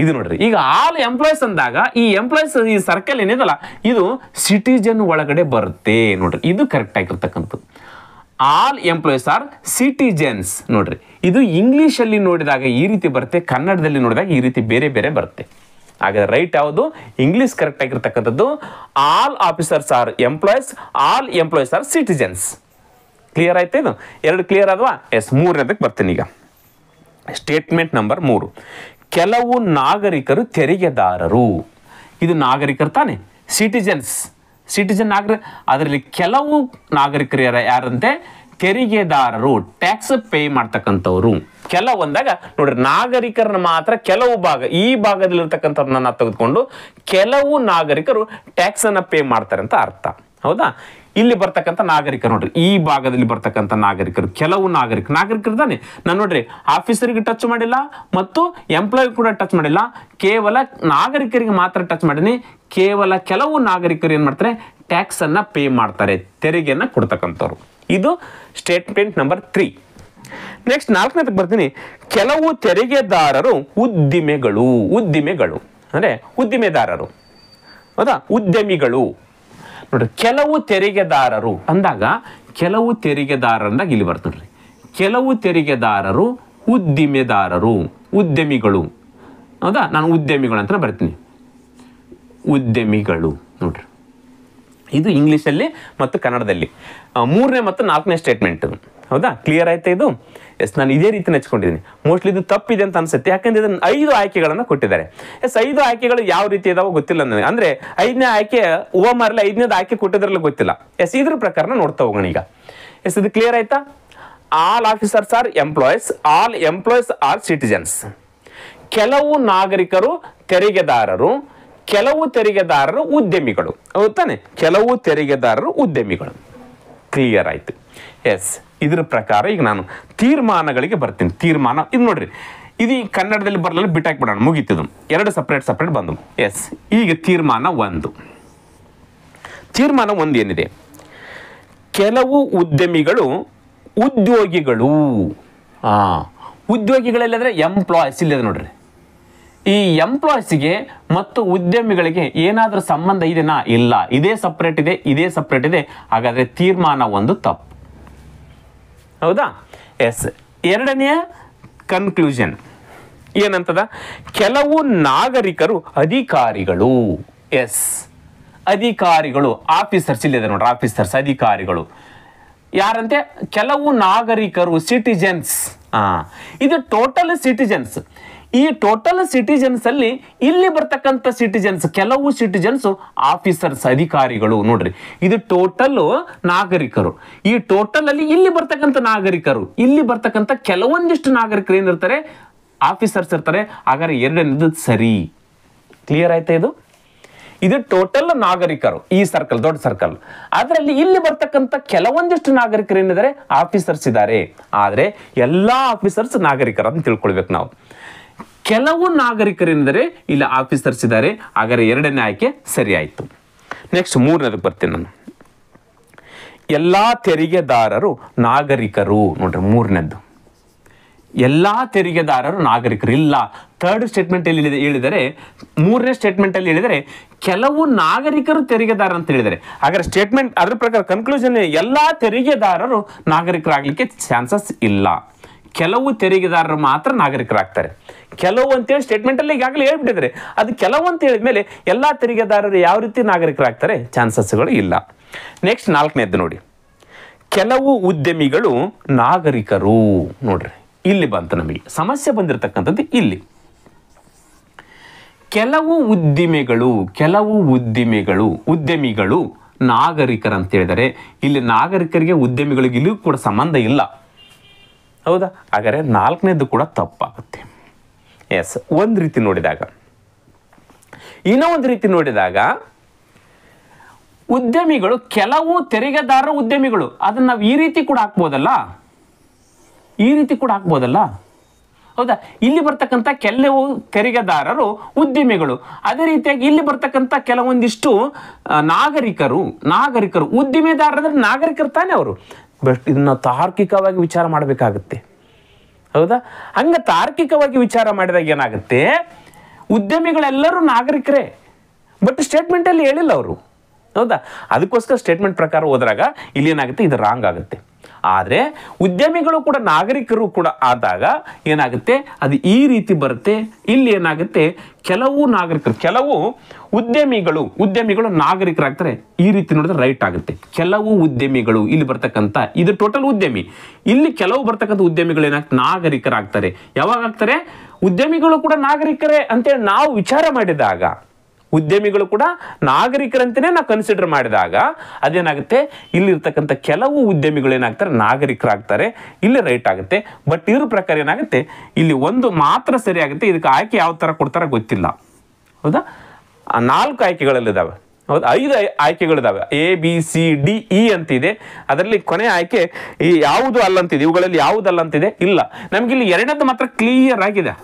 ಇದು ನೋಡ್ರಿ, ಈಗ ಆಲ್ ಎಂಪ್ಲಾಯ್ಸ್ ಅಂದಾಗ ಈ ಎಂಪ್ಲಾಯ್ಸ್, ಈ ಸರ್ಕಲ್ ಏನಿದಲ್ಲ, ಇದು ಸಿಟಿಜನ್ ಒಳಗಡೆ ಬರುತ್ತೆ. ನೋಡ್ರಿ, ಇದು ಕರೆಕ್ಟ್ ಆಗಿರ್ತಕ್ಕಂಥದ್ದು. All employees are citizens. ನೋಡ್ರಿ, ಇದು ಇಂಗ್ಲಿಷ್ ಅಲ್ಲಿ ನೋಡಿದಾಗ ಈ ರೀತಿ ಬರುತ್ತೆ, ಕನ್ನಡದಲ್ಲಿ ನೋಡಿದಾಗ ಈ ರೀತಿ ಬೇರೆ ಬೇರೆ ಬರುತ್ತೆ. ಹಾಗಾದ್ರೆ ರೈಟ್ ಯಾವುದು? ಇಂಗ್ಲಿಷ್ ಕರೆಕ್ಟ್ ಆಗಿರ್ತಕ್ಕಂಥದ್ದು all officers are employees, all employees are citizens. Clear ಆಯ್ತು? ಇದು 2 ಕ್ಲಿಯರ್ ಆದ್ವಾ? ಎಸ್, 3ನೇದಕ್ಕೆ ಬರ್ತೀನಿ ಈಗ. ಸ್ಟೇಟ್ಮೆಂಟ್ ನಂಬರ್ 3, ಕೆಲವು ನಾಗರಿಕರು ತೆರಿಗೆದಾರರು. ಇದು ನಾಗರಿಕರು ತಾನೆ, ಸಿಟಿಜನ್ ನಾಗರಿಕ. ಅದರಲ್ಲಿ ಕೆಲವು ನಾಗರಿಕರು ಯಾರಂತೆ? ತೆರಿಗೆದಾರರು, ಟ್ಯಾಕ್ಸ್ ಪೇ ಮಾಡ್ತಕ್ಕಂಥವ್ರು. ಕೆಲವೊಂದಾಗ ನೋಡ್ರಿ, ನಾಗರಿಕರನ್ನ ಮಾತ್ರ ಕೆಲವು ಭಾಗ, ಈ ಭಾಗದಲ್ಲಿರ್ತಕ್ಕಂಥವ್ರನ್ನ ತೆಗೆದುಕೊಂಡು ಕೆಲವು ನಾಗರಿಕರು ಟ್ಯಾಕ್ಸ್ ಅನ್ನ ಪೇ ಮಾಡ್ತಾರೆ ಅಂತ ಅರ್ಥ. ಹೌದಾ? ಇಲ್ಲಿ ಬರ್ತಕ್ಕಂಥ ನಾಗರಿಕರು ನೋಡ್ರಿ, ಈ ಭಾಗದಲ್ಲಿ ಬರ್ತಕ್ಕಂಥ ನಾಗರಿಕರು, ಕೆಲವು ನಾಗರಿಕರು ತಾನೆ. ನಾನು ನೋಡ್ರಿ ಆಫೀಸರಿಗೆ ಟಚ್ ಮಾಡಿಲ್ಲ ಮತ್ತು ಎಂಪ್ಲಾಯ್ ಕೂಡ ಟಚ್ ಮಾಡಿಲ್ಲ, ಕೇವಲ ನಾಗರಿಕರಿಗೆ ಮಾತ್ರ ಟಚ್ ಮಾಡೀನಿ. ಕೇವಲ ಕೆಲವು ನಾಗರಿಕರು ಏನ್ ಮಾಡ್ತಾರೆ? ಟ್ಯಾಕ್ಸನ್ನು ಪೇ ಮಾಡ್ತಾರೆ, ತೆರಿಗೆಯನ್ನು ಕೊಡ್ತಕ್ಕಂಥವ್ರು. ಇದು ಸ್ಟೇಟ್ಮೆಂಟ್ ನಂಬರ್ 3. ನೆಕ್ಸ್ಟ್ 4ನೇದಕ್ಕೆ ಬರ್ತೀನಿ. ಕೆಲವು ತೆರಿಗೆದಾರರು ಉದ್ದಿಮೆಗಳು ಅಂದರೆ ಉದ್ದಿಮೆದಾರರು, ಹೌದಾ, ಉದ್ಯಮಿಗಳು. ನೋಡ್ರಿ, ಕೆಲವು ತೆರಿಗೆದಾರರು ಅಂದಾಗ ಕೆಲವು ತೆರಿಗೆದಾರರಂದಾಗ ಇಲ್ಲಿ ಬರ್ತದ್ರಿ. ಕೆಲವು ತೆರಿಗೆದಾರರು ಉದ್ಯಮಿಗಳು, ಹೌದಾ, ನಾನು ಉದ್ಯಮಿಗಳು ಅಂತ ಬರ್ತೀನಿ. ಉದ್ಯಮಿಗಳು ನೋಡ್ರಿ, ಇದು ಇಂಗ್ಲೀಷಲ್ಲಿ ಮತ್ತು ಕನ್ನಡದಲ್ಲಿ 3ನೇ ಮತ್ತು 4ನೇ ಸ್ಟೇಟ್ಮೆಂಟ್. ಹೌದಾ, ಕ್ಲಿಯರ್ ಆಯ್ತಾ ಇದು? ಎಸ್, ನಾನು ಇದೇ ರೀತಿ ನೆಚ್ಕೊಂಡಿದ್ದೀನಿ. ಮೋಸ್ಟ್ಲಿ ಇದು ತಪ್ಪಿದೆ ಅಂತ ಅನ್ಸುತ್ತೆ, ಯಾಕಂದ್ರೆ ಇದನ್ನು 5 ಆಯ್ಕೆಗಳನ್ನು ಕೊಟ್ಟಿದ್ದಾರೆ. ಎಸ್, 5 ಆಯ್ಕೆಗಳು ಯಾವ ರೀತಿ ಇದಾವೋ ಗೊತ್ತಿಲ್ಲ ನನಗೆ. ಅಂದ್ರೆ 5ನೇ ಆಯ್ಕೆ ಮಾರಲಿ 5ನೇದು ಆಯ್ಕೆ ಕೊಟ್ಟಿದ್ರಲ್ಲ ಗೊತ್ತಿಲ್ಲ. ಎಸ್, ಇದ್ರ ಪ್ರಕಾರ ನೋಡ್ತಾ ಹೋಗೋಣ ಈಗ. ಎಸ್, ಇದು ಕ್ಲಿಯರ್ ಆಯ್ತಾ? All officers are employees, all employees are citizens. ಕೆಲವು ನಾಗರಿಕರು ತೆರಿಗೆದಾರರು, ಕೆಲವು ತೆರಿಗೆದಾರರು ಉದ್ಯಮಿಗಳು. ಹೌದಾನೆ? ಕೆಲವು ತೆರಿಗೆದಾರರು ಉದ್ಯಮಿಗಳು. ಕ್ಲಿಯರ್ ಆಯ್ತು. ಎಸ್, ಇದ್ರ ಪ್ರಕಾರ ಈಗ ನಾನು ತೀರ್ಮಾನಗಳಿಗೆ ಬರ್ತೀನಿ. ತೀರ್ಮಾನ ಇದು ನೋಡ್ರಿ, ಇದು ಕನ್ನಡದಲ್ಲಿ ಬರಲಿಲ್ಲ, ಬಿಟ್ಟಾಕ್ಬಿಡೋಣ, ಮುಗೀತಿದ್ದು. 2 ಸಪ್ರೇಟ್ ಬಂದು. ಎಸ್, ಈಗ ತೀರ್ಮಾನ 1. ತೀರ್ಮಾನ 1 ಏನಿದೆ? ಕೆಲವು ಉದ್ಯಮಿಗಳು ಉದ್ಯೋಗಿಗಳು. ಉದ್ಯೋಗಿಗಳಲ್ಲಂದ್ರೆ ಎಂಪ್ಲಾಯ್ಸ್ ಇಲ್ಲದೆ ನೋಡ್ರಿ. ಈ ಎಂಪ್ಲಾಯ್ಸ್ಗೆ ಮತ್ತು ಉದ್ಯಮಿಗಳಿಗೆ ಏನಾದರೂ ಸಂಬಂಧ ಇದೆನಾ? ಇಲ್ಲ. ಇದೇ ಸಪ್ರೇಟ್ ಇದೆ. ಹಾಗಾದ್ರೆ ತೀರ್ಮಾನ 1 ತಪ್ಪು. ಹೌದಾ? ಎಸ್, 2ನೇ ಕನ್ಕ್ಲೂಷನ್ ಏನಂತದ? ಕೆಲವು ನಾಗರಿಕರು ಅಧಿಕಾರಿಗಳು. ಎಸ್, ಅಧಿಕಾರಿಗಳು, ಆಫೀಸರ್ಸ್ ಇಲ್ಲಿದೆ ನೋಡ್ರಿ, ಆಫೀಸರ್ಸ್, ಅಧಿಕಾರಿಗಳು. ಯಾರಂತೆ? ಕೆಲವು ನಾಗರಿಕರು, ಸಿಟಿಜನ್ಸ್. ಇದು ಟೋಟಲ್ ಸಿಟಿಜನ್ಸ್. ಈ ಟೋಟಲ್ ಸಿಟಿಜನ್ಸ್ ಅಲ್ಲಿ ಇಲ್ಲಿ ಬರ್ತಕ್ಕಂಥ ಸಿಟಿಜನ್ಸ್, ಕೆಲವು ಸಿಟಿಜನ್ಸ್ ಆಫೀಸರ್ಸ್, ಅಧಿಕಾರಿಗಳು. ನೋಡ್ರಿ, ಇದು ಟೋಟಲ್ ನಾಗರಿಕರು. ಈ ಟೋಟಲ್ ಅಲ್ಲಿ ಇಲ್ಲಿ ಬರ್ತಕ್ಕಂಥ ನಾಗರಿಕರು, ಇಲ್ಲಿ ಬರ್ತಕ್ಕಂಥ ಕೆಲವೊಂದಿಷ್ಟು ನಾಗರಿಕರು ಏನಿರ್ತಾರೆ? ಆಫೀಸರ್ಸ್ ಇರ್ತಾರೆ. ಹಾಗಾದ್ರೆ 2ನೇದು ಸರಿ. ಕ್ಲಿಯರ್ ಆಯ್ತಾ ಇದು? ಇದು ಟೋಟಲ್ ನಾಗರಿಕರು, ಈ ಸರ್ಕಲ್, ದೊಡ್ಡ ಸರ್ಕಲ್. ಅದರಲ್ಲಿ ಇಲ್ಲಿ ಬರ್ತಕ್ಕಂಥ ಕೆಲವೊಂದಿಷ್ಟು ನಾಗರಿಕರು ಏನಿದ್ದಾರೆ? ಆಫೀಸರ್ಸ್ ಇದ್ದಾರೆ. ಆದ್ರೆ ಎಲ್ಲಾ ಆಫೀಸರ್ಸ್ ನಾಗರಿಕರು ಅಂತ ತಿಳ್ಕೊಳ್ಬೇಕು ನಾವು. ಕೆಲವು ನಾಗರಿಕರೆಂದರೆ ಇಲ್ಲಿ ಆಫೀಸರ್ಸ್ ಇದ್ದಾರೆ. ಹಾಗಾದ್ರೆ 2ನೇ ಆಯ್ಕೆ ಸರಿ ಆಯ್ತು. ನೆಕ್ಸ್ಟ್ 3ನೇದಕ್ಕೆ ಬರ್ತೀನಿ ನಾನು. ಎಲ್ಲಾ ತೆರಿಗೆದಾರರು ನಾಗರಿಕರು. ನೋಡ್ರಿ, 3ನೇದ್ದು ಎಲ್ಲಾ ತೆರಿಗೆದಾರರು ನಾಗರಿಕರು ಇಲ್ಲ. 3rd ಸ್ಟೇಟ್ಮೆಂಟ್ ಅಲ್ಲಿ ಹೇಳಿದರೆ, 3ನೇ ಸ್ಟೇಟ್ಮೆಂಟ್ ಅಲ್ಲಿ ಹೇಳಿದರೆ ಕೆಲವು ನಾಗರಿಕರು ತೆರಿಗೆದಾರ ಅಂತ ಹೇಳಿದರೆ. ಹಾಗಾದ್ರೆ ಸ್ಟೇಟ್ಮೆಂಟ್ ಅದ್ರ ಪ್ರಕಾರ ಕನ್ಕ್ಲೂಷನ್, ಎಲ್ಲಾ ತೆರಿಗೆದಾರರು ನಾಗರಿಕರಾಗ್ಲಿಕ್ಕೆ ಚಾನ್ಸಸ್ ಇಲ್ಲ. ಕೆಲವು ತೆರಿಗೆದಾರರು ಮಾತ್ರ ನಾಗರಿಕರಾಗ್ತಾರೆ. ಕೆಲವು ಅಂತೇಳಿ ಸ್ಟೇಟ್ಮೆಂಟ್ ಅಲ್ಲಿ ಈಗಾಗಲೇ ಹೇಳ್ಬಿಟ್ಟಿದ್ದಾರೆ. ಅದು ಕೆಲವು ಅಂತ ಹೇಳಿದ್ಮೇಲೆ ಎಲ್ಲಾ ತೆರಿಗೆದಾರರು ಯಾವ ರೀತಿ ನಾಗರಿಕರಾಗ್ತಾರೆ? ಚಾನ್ಸಸ್ಗಳು ಇಲ್ಲ. ನೆಕ್ಸ್ಟ್ 4ನೇದ್ದು ನೋಡಿ, ಕೆಲವು ಉದ್ಯಮಿಗಳು ನಾಗರಿಕರು. ನೋಡ್ರಿ, ಇಲ್ಲಿ ಬಂತು ನಮಗೆ ಸಮಸ್ಯೆ ಬಂದಿರತಕ್ಕಂಥದ್ದು. ಇಲ್ಲಿ ಕೆಲವು ಉದ್ಯಮಿಗಳು ನಾಗರಿಕರು ಅಂತ ಹೇಳಿದರೆ, ಇಲ್ಲಿ ನಾಗರಿಕರಿಗೆ ಉದ್ಯಮಿಗಳಿಗೆ ಇಲ್ಲೂ ಕೂಡ ಸಂಬಂಧ ಇಲ್ಲ. ಹೌದಾ? ಹಾಗಾದ್ರೆ 4ನೇದು ಕೂಡ ತಪ್ಪಾಗುತ್ತೆ. ಎಸ್, ಒಂದು ರೀತಿ ನೋಡಿದಾಗ. ಇನ್ನೂ ಒಂದು ರೀತಿ ನೋಡಿದಾಗ ಉದ್ಯಮಿಗಳು, ಕೆಲವು ತೆರಿಗೆದಾರ ಉದ್ಯಮಿಗಳು, ಅದನ್ನ ನಾವು ಈ ರೀತಿ ಕೂಡ ಹಾಕ್ಬೋದಲ್ಲ. ಹೌದಾ? ಇಲ್ಲಿ ಬರ್ತಕ್ಕಂಥ ಕೆಲವು ತೆರಿಗೆದಾರರು ಉದ್ಯಮಿಗಳು, ಅದೇ ರೀತಿಯಾಗಿ ಇಲ್ಲಿ ಬರ್ತಕ್ಕಂಥ ಕೆಲವೊಂದಿಷ್ಟು ನಾಗರಿಕರು. ಉದ್ದಿಮೆದಾರರ ನಾಗರಿಕರು ತಾನೇ ಅವರು. ಬಟ್ ಇದನ್ನ ತಾರ್ಕಿಕವಾಗಿ ವಿಚಾರ ಮಾಡಬೇಕಾಗುತ್ತೆ. ಹೌದಾ? ಹಂಗ ತಾರ್ಕಿಕವಾಗಿ ವಿಚಾರ ಮಾಡಿದಾಗ ಏನಾಗುತ್ತೆ? ಉದ್ಯಮಿಗಳೆಲ್ಲರೂ ನಾಗರಿಕರೇ, ಬಟ್ ಸ್ಟೇಟ್ಮೆಂಟ್ ಅಲ್ಲಿ ಹೇಳಿಲ್ಲ ಅವರು. ಹೌದಾ? ಅದಕ್ಕೋಸ್ಕರ ಸ್ಟೇಟ್ಮೆಂಟ್ ಪ್ರಕಾರ ಹೋದ್ರಾಗ ಇಲ್ಲಿ ಏನಾಗುತ್ತೆ? ಇದು ರಾಂಗ್ ಆಗುತ್ತೆ. ಆದರೆ ಉದ್ಯಮಿಗಳು ಕೂಡ ನಾಗರಿಕರು ಕೂಡ ಆದಾಗ ಏನಾಗುತ್ತೆ? ಅದು ಈ ರೀತಿ ಬರುತ್ತೆ. ಇಲ್ಲಿ ಏನಾಗುತ್ತೆ? ಕೆಲವು ಉದ್ಯಮಿಗಳು ನಾಗರಿಕರಾಗ್ತಾರೆ. ಈ ರೀತಿ ನೋಡಿದ್ರೆ ರೈಟ್ ಆಗುತ್ತೆ. ಕೆಲವು ಉದ್ಯಮಿಗಳು, ಇಲ್ಲಿ ಬರ್ತಕ್ಕಂಥ ಇದು ಟೋಟಲ್ ಉದ್ಯಮಿ, ಇಲ್ಲಿ ಕೆಲವು ಬರ್ತಕ್ಕಂಥ ಉದ್ಯಮಿಗಳು ಏನಾಗ್ತದೆ? ನಾಗರಿಕರಾಗ್ತಾರೆ. ಯಾವಾಗ ಆಗ್ತಾರೆ? ಉದ್ಯಮಿಗಳು ಕೂಡ ನಾಗರಿಕರೇ ಅಂತೇಳಿ ನಾವು ವಿಚಾರ ಮಾಡಿದಾಗ, ಉದ್ಯಮಿಗಳು ಕೂಡ ನಾಗರಿಕರಂತೆಯೇ ನಾವು ಕನ್ಸಿಡರ್ ಮಾಡಿದಾಗ ಅದೇನಾಗುತ್ತೆ? ಇಲ್ಲಿರ್ತಕ್ಕಂಥ ಕೆಲವು ಉದ್ಯಮಿಗಳು ಏನಾಗ್ತಾರೆ? ನಾಗರಿಕರಾಗ್ತಾರೆ. ಇಲ್ಲಿ ರೈಟ್ ಆಗುತ್ತೆ. ಬಟ್ ಇವ್ರ ಪ್ರಕಾರ ಏನಾಗುತ್ತೆ? ಇಲ್ಲಿ ಒಂದು ಮಾತ್ರ ಸರಿ ಆಗುತ್ತೆ. ಇದಕ್ಕೆ ಆಯ್ಕೆ ಯಾವ ಥರ ಕೊಡ್ತಾರ ಗೊತ್ತಿಲ್ಲ. ಹೌದಾ? 4 ಆಯ್ಕೆಗಳಲ್ಲಿದ್ದಾವೆ. ಹೌದು, 5 ಆಯ್ಕೆಗಳಿದ್ದಾವೆ. ABCDE ಅಂತಿದೆ. ಅದರಲ್ಲಿ ಕೊನೆ ಆಯ್ಕೆ ಯಾವುದು ಅಲ್ಲ ಅಂತಿದೆ. ಇವುಗಳಲ್ಲಿ ಯಾವುದಲ್ಲ ಅಂತಿದೆ ಇಲ್ಲ. ನಮಗಿಲ್ಲಿ 2ನೇದು ಮಾತ್ರ ಕ್ಲಿಯರ್ ಆಗಿದೆ.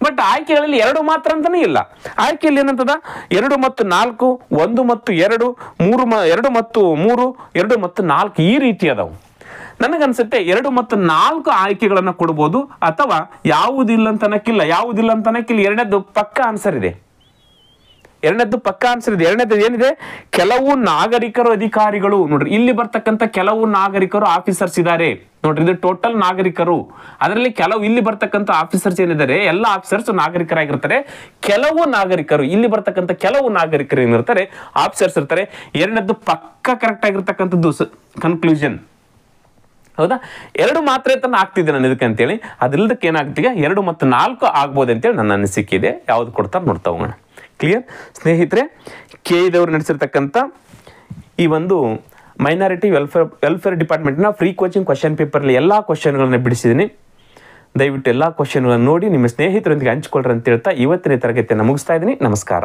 ಬಟ್ ಆಯ್ಕೆಗಳಲ್ಲಿ 2 ಮಾತ್ರ ಅಂತಾನೆ ಇಲ್ಲ. ಆಯ್ಕೆಯಲ್ಲಿ ಏನಂತದ 2 ಮತ್ತು 4, 1 ಮತ್ತು 2, 2 ಮತ್ತು 3, 2 ಮತ್ತು 4 ಈ ರೀತಿ ಅದಾವು. ನನಗನ್ಸುತ್ತೆ 2 ಮತ್ತು 4 ಆಯ್ಕೆಗಳನ್ನ ಕೊಡ್ಬೋದು, ಅಥವಾ ಯಾವುದಿಲ್ಲ ಅಂತ ಅನ್ನಕ್ಕಿಲ್ಲ. ಎರಡನೇದು ಪಕ್ಕ ಆನ್ಸರ್ ಇದೆ. ಎರಡನೇದು ಏನಿದೆ, ಕೆಲವು ನಾಗರಿಕರು ಅಧಿಕಾರಿಗಳು. ನೋಡ್ರಿ, ಇಲ್ಲಿ ಬರ್ತಕ್ಕಂಥ ಕೆಲವು ನಾಗರಿಕರು ಆಫೀಸರ್ಸ್ ಇದ್ದಾರೆ. ನೋಡ್ರಿ, ಇದು ಟೋಟಲ್ ನಾಗರಿಕರು. ಅದರಲ್ಲಿ ಇಲ್ಲಿ ಬರ್ತಕ್ಕಂಥ ಆಫೀಸರ್ಸ್ ಏನಿದ್ದಾರೆ, ಎಲ್ಲ ಆಫೀಸರ್ಸ್ ನಾಗರಿಕರಾಗಿರ್ತಾರೆ. ಇಲ್ಲಿ ಬರ್ತಕ್ಕಂಥ ಕೆಲವು ನಾಗರಿಕರು ಏನಿರ್ತಾರೆ, ಆಫೀಸರ್ಸ್ ಇರ್ತಾರೆ. ಎರಡನೇದು ಪಕ್ಕ ಕರೆಕ್ಟ್ ಆಗಿರ್ತಕ್ಕಂಥದ್ದು ಕನ್ಕ್ಲೂಷನ್. ಹೌದಾ? 2 ಮಾತ್ರ ತನ ಆಗ್ತಿದೆ ನಾನು ಇದಕ್ಕೆ ಅಂತೇಳಿ. ಅದ್ರದಕ್ಕೆ ಏನಾಗ್ತೀಗ 2 ಮತ್ತು 4 ಆಗ್ಬೋದು ಅಂತೇಳಿ ನನ್ನ ಅನಿಸಿಕೆ ಇದೆ. ಯಾವ್ದು ಕೊಡ್ತಾರೆ ನೋಡ್ತಾ ಹೋಗೋಣ. ಕ್ಲಿಯರ್ ಸ್ನೇಹಿತರೆ, ಕೆಇದವರು ನಡೆಸಿರ್ತಕ್ಕಂಥ ಈ ಒಂದು ಮೈನಾರಿಟಿ ವೆಲ್ಫೇರ್ ಡಿಪಾರ್ಟ್ಮೆಂಟ್ನ ಫ್ರೀ ಕೋಚಿಂಗ್ ಕ್ವಶನ್ ಪೇಪರ್ಲಿ ಎಲ್ಲ ಕ್ವಶನ್ಗಳನ್ನ ಬಿಡಿಸಿದ್ದೀನಿ. ದಯವಿಟ್ಟು ಎಲ್ಲ ಕ್ವಶನ್ಗಳನ್ನು ನೋಡಿ ನಿಮ್ಮ ಸ್ನೇಹಿತರೊಂದಿಗೆ ಹಂಚಿಕೊಳ್ಳ್ರಿ ಅಂತ ಹೇಳ್ತಾ ಇವತ್ತಿನ ತರಗತಿಯನ್ನು ಮುಗಿಸ್ತಾ ಇದ್ದೀನಿ. ನಮಸ್ಕಾರ.